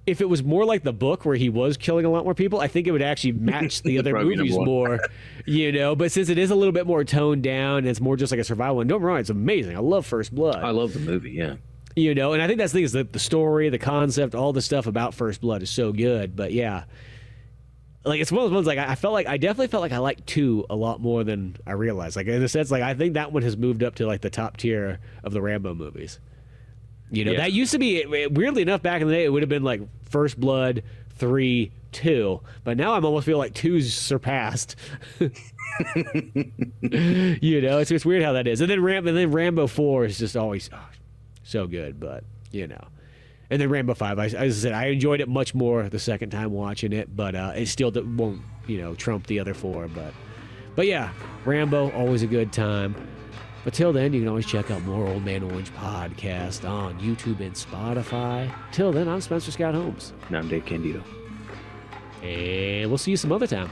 Speaker 1: if it was more like the book where he was killing a lot more people, I think it would actually match the other movies more, you know. But since it is a little bit more toned down, and it's more just like a survival one. Don't get me wrong, it's amazing. I love First Blood.
Speaker 2: I love the movie, yeah.
Speaker 1: You know, and I think that's the thing is the story, the concept, all the stuff about First Blood is so good. But yeah, like it's one of those ones like I definitely felt like I liked 2 a lot more than I realized. Like in a sense, like I think that one has moved up to like the top tier of the Rambo movies. You know, that used to be, weirdly enough, back in the day, it would have been like First Blood, 3, 2. But now I almost feel like 2's surpassed. You know, it's weird how that is. And then Rambo 4 is just always so good, but you know. And then Rambo 5, as I said, I enjoyed it much more the second time watching it, but it still won't, you know, trump the other 4. But yeah, Rambo, always a good time. But till then, you can always check out more Old Man Orange podcast on YouTube and Spotify. Till then, I'm Spencer Scott Holmes.
Speaker 2: And I'm Dave Candido.
Speaker 1: And we'll see you some other time.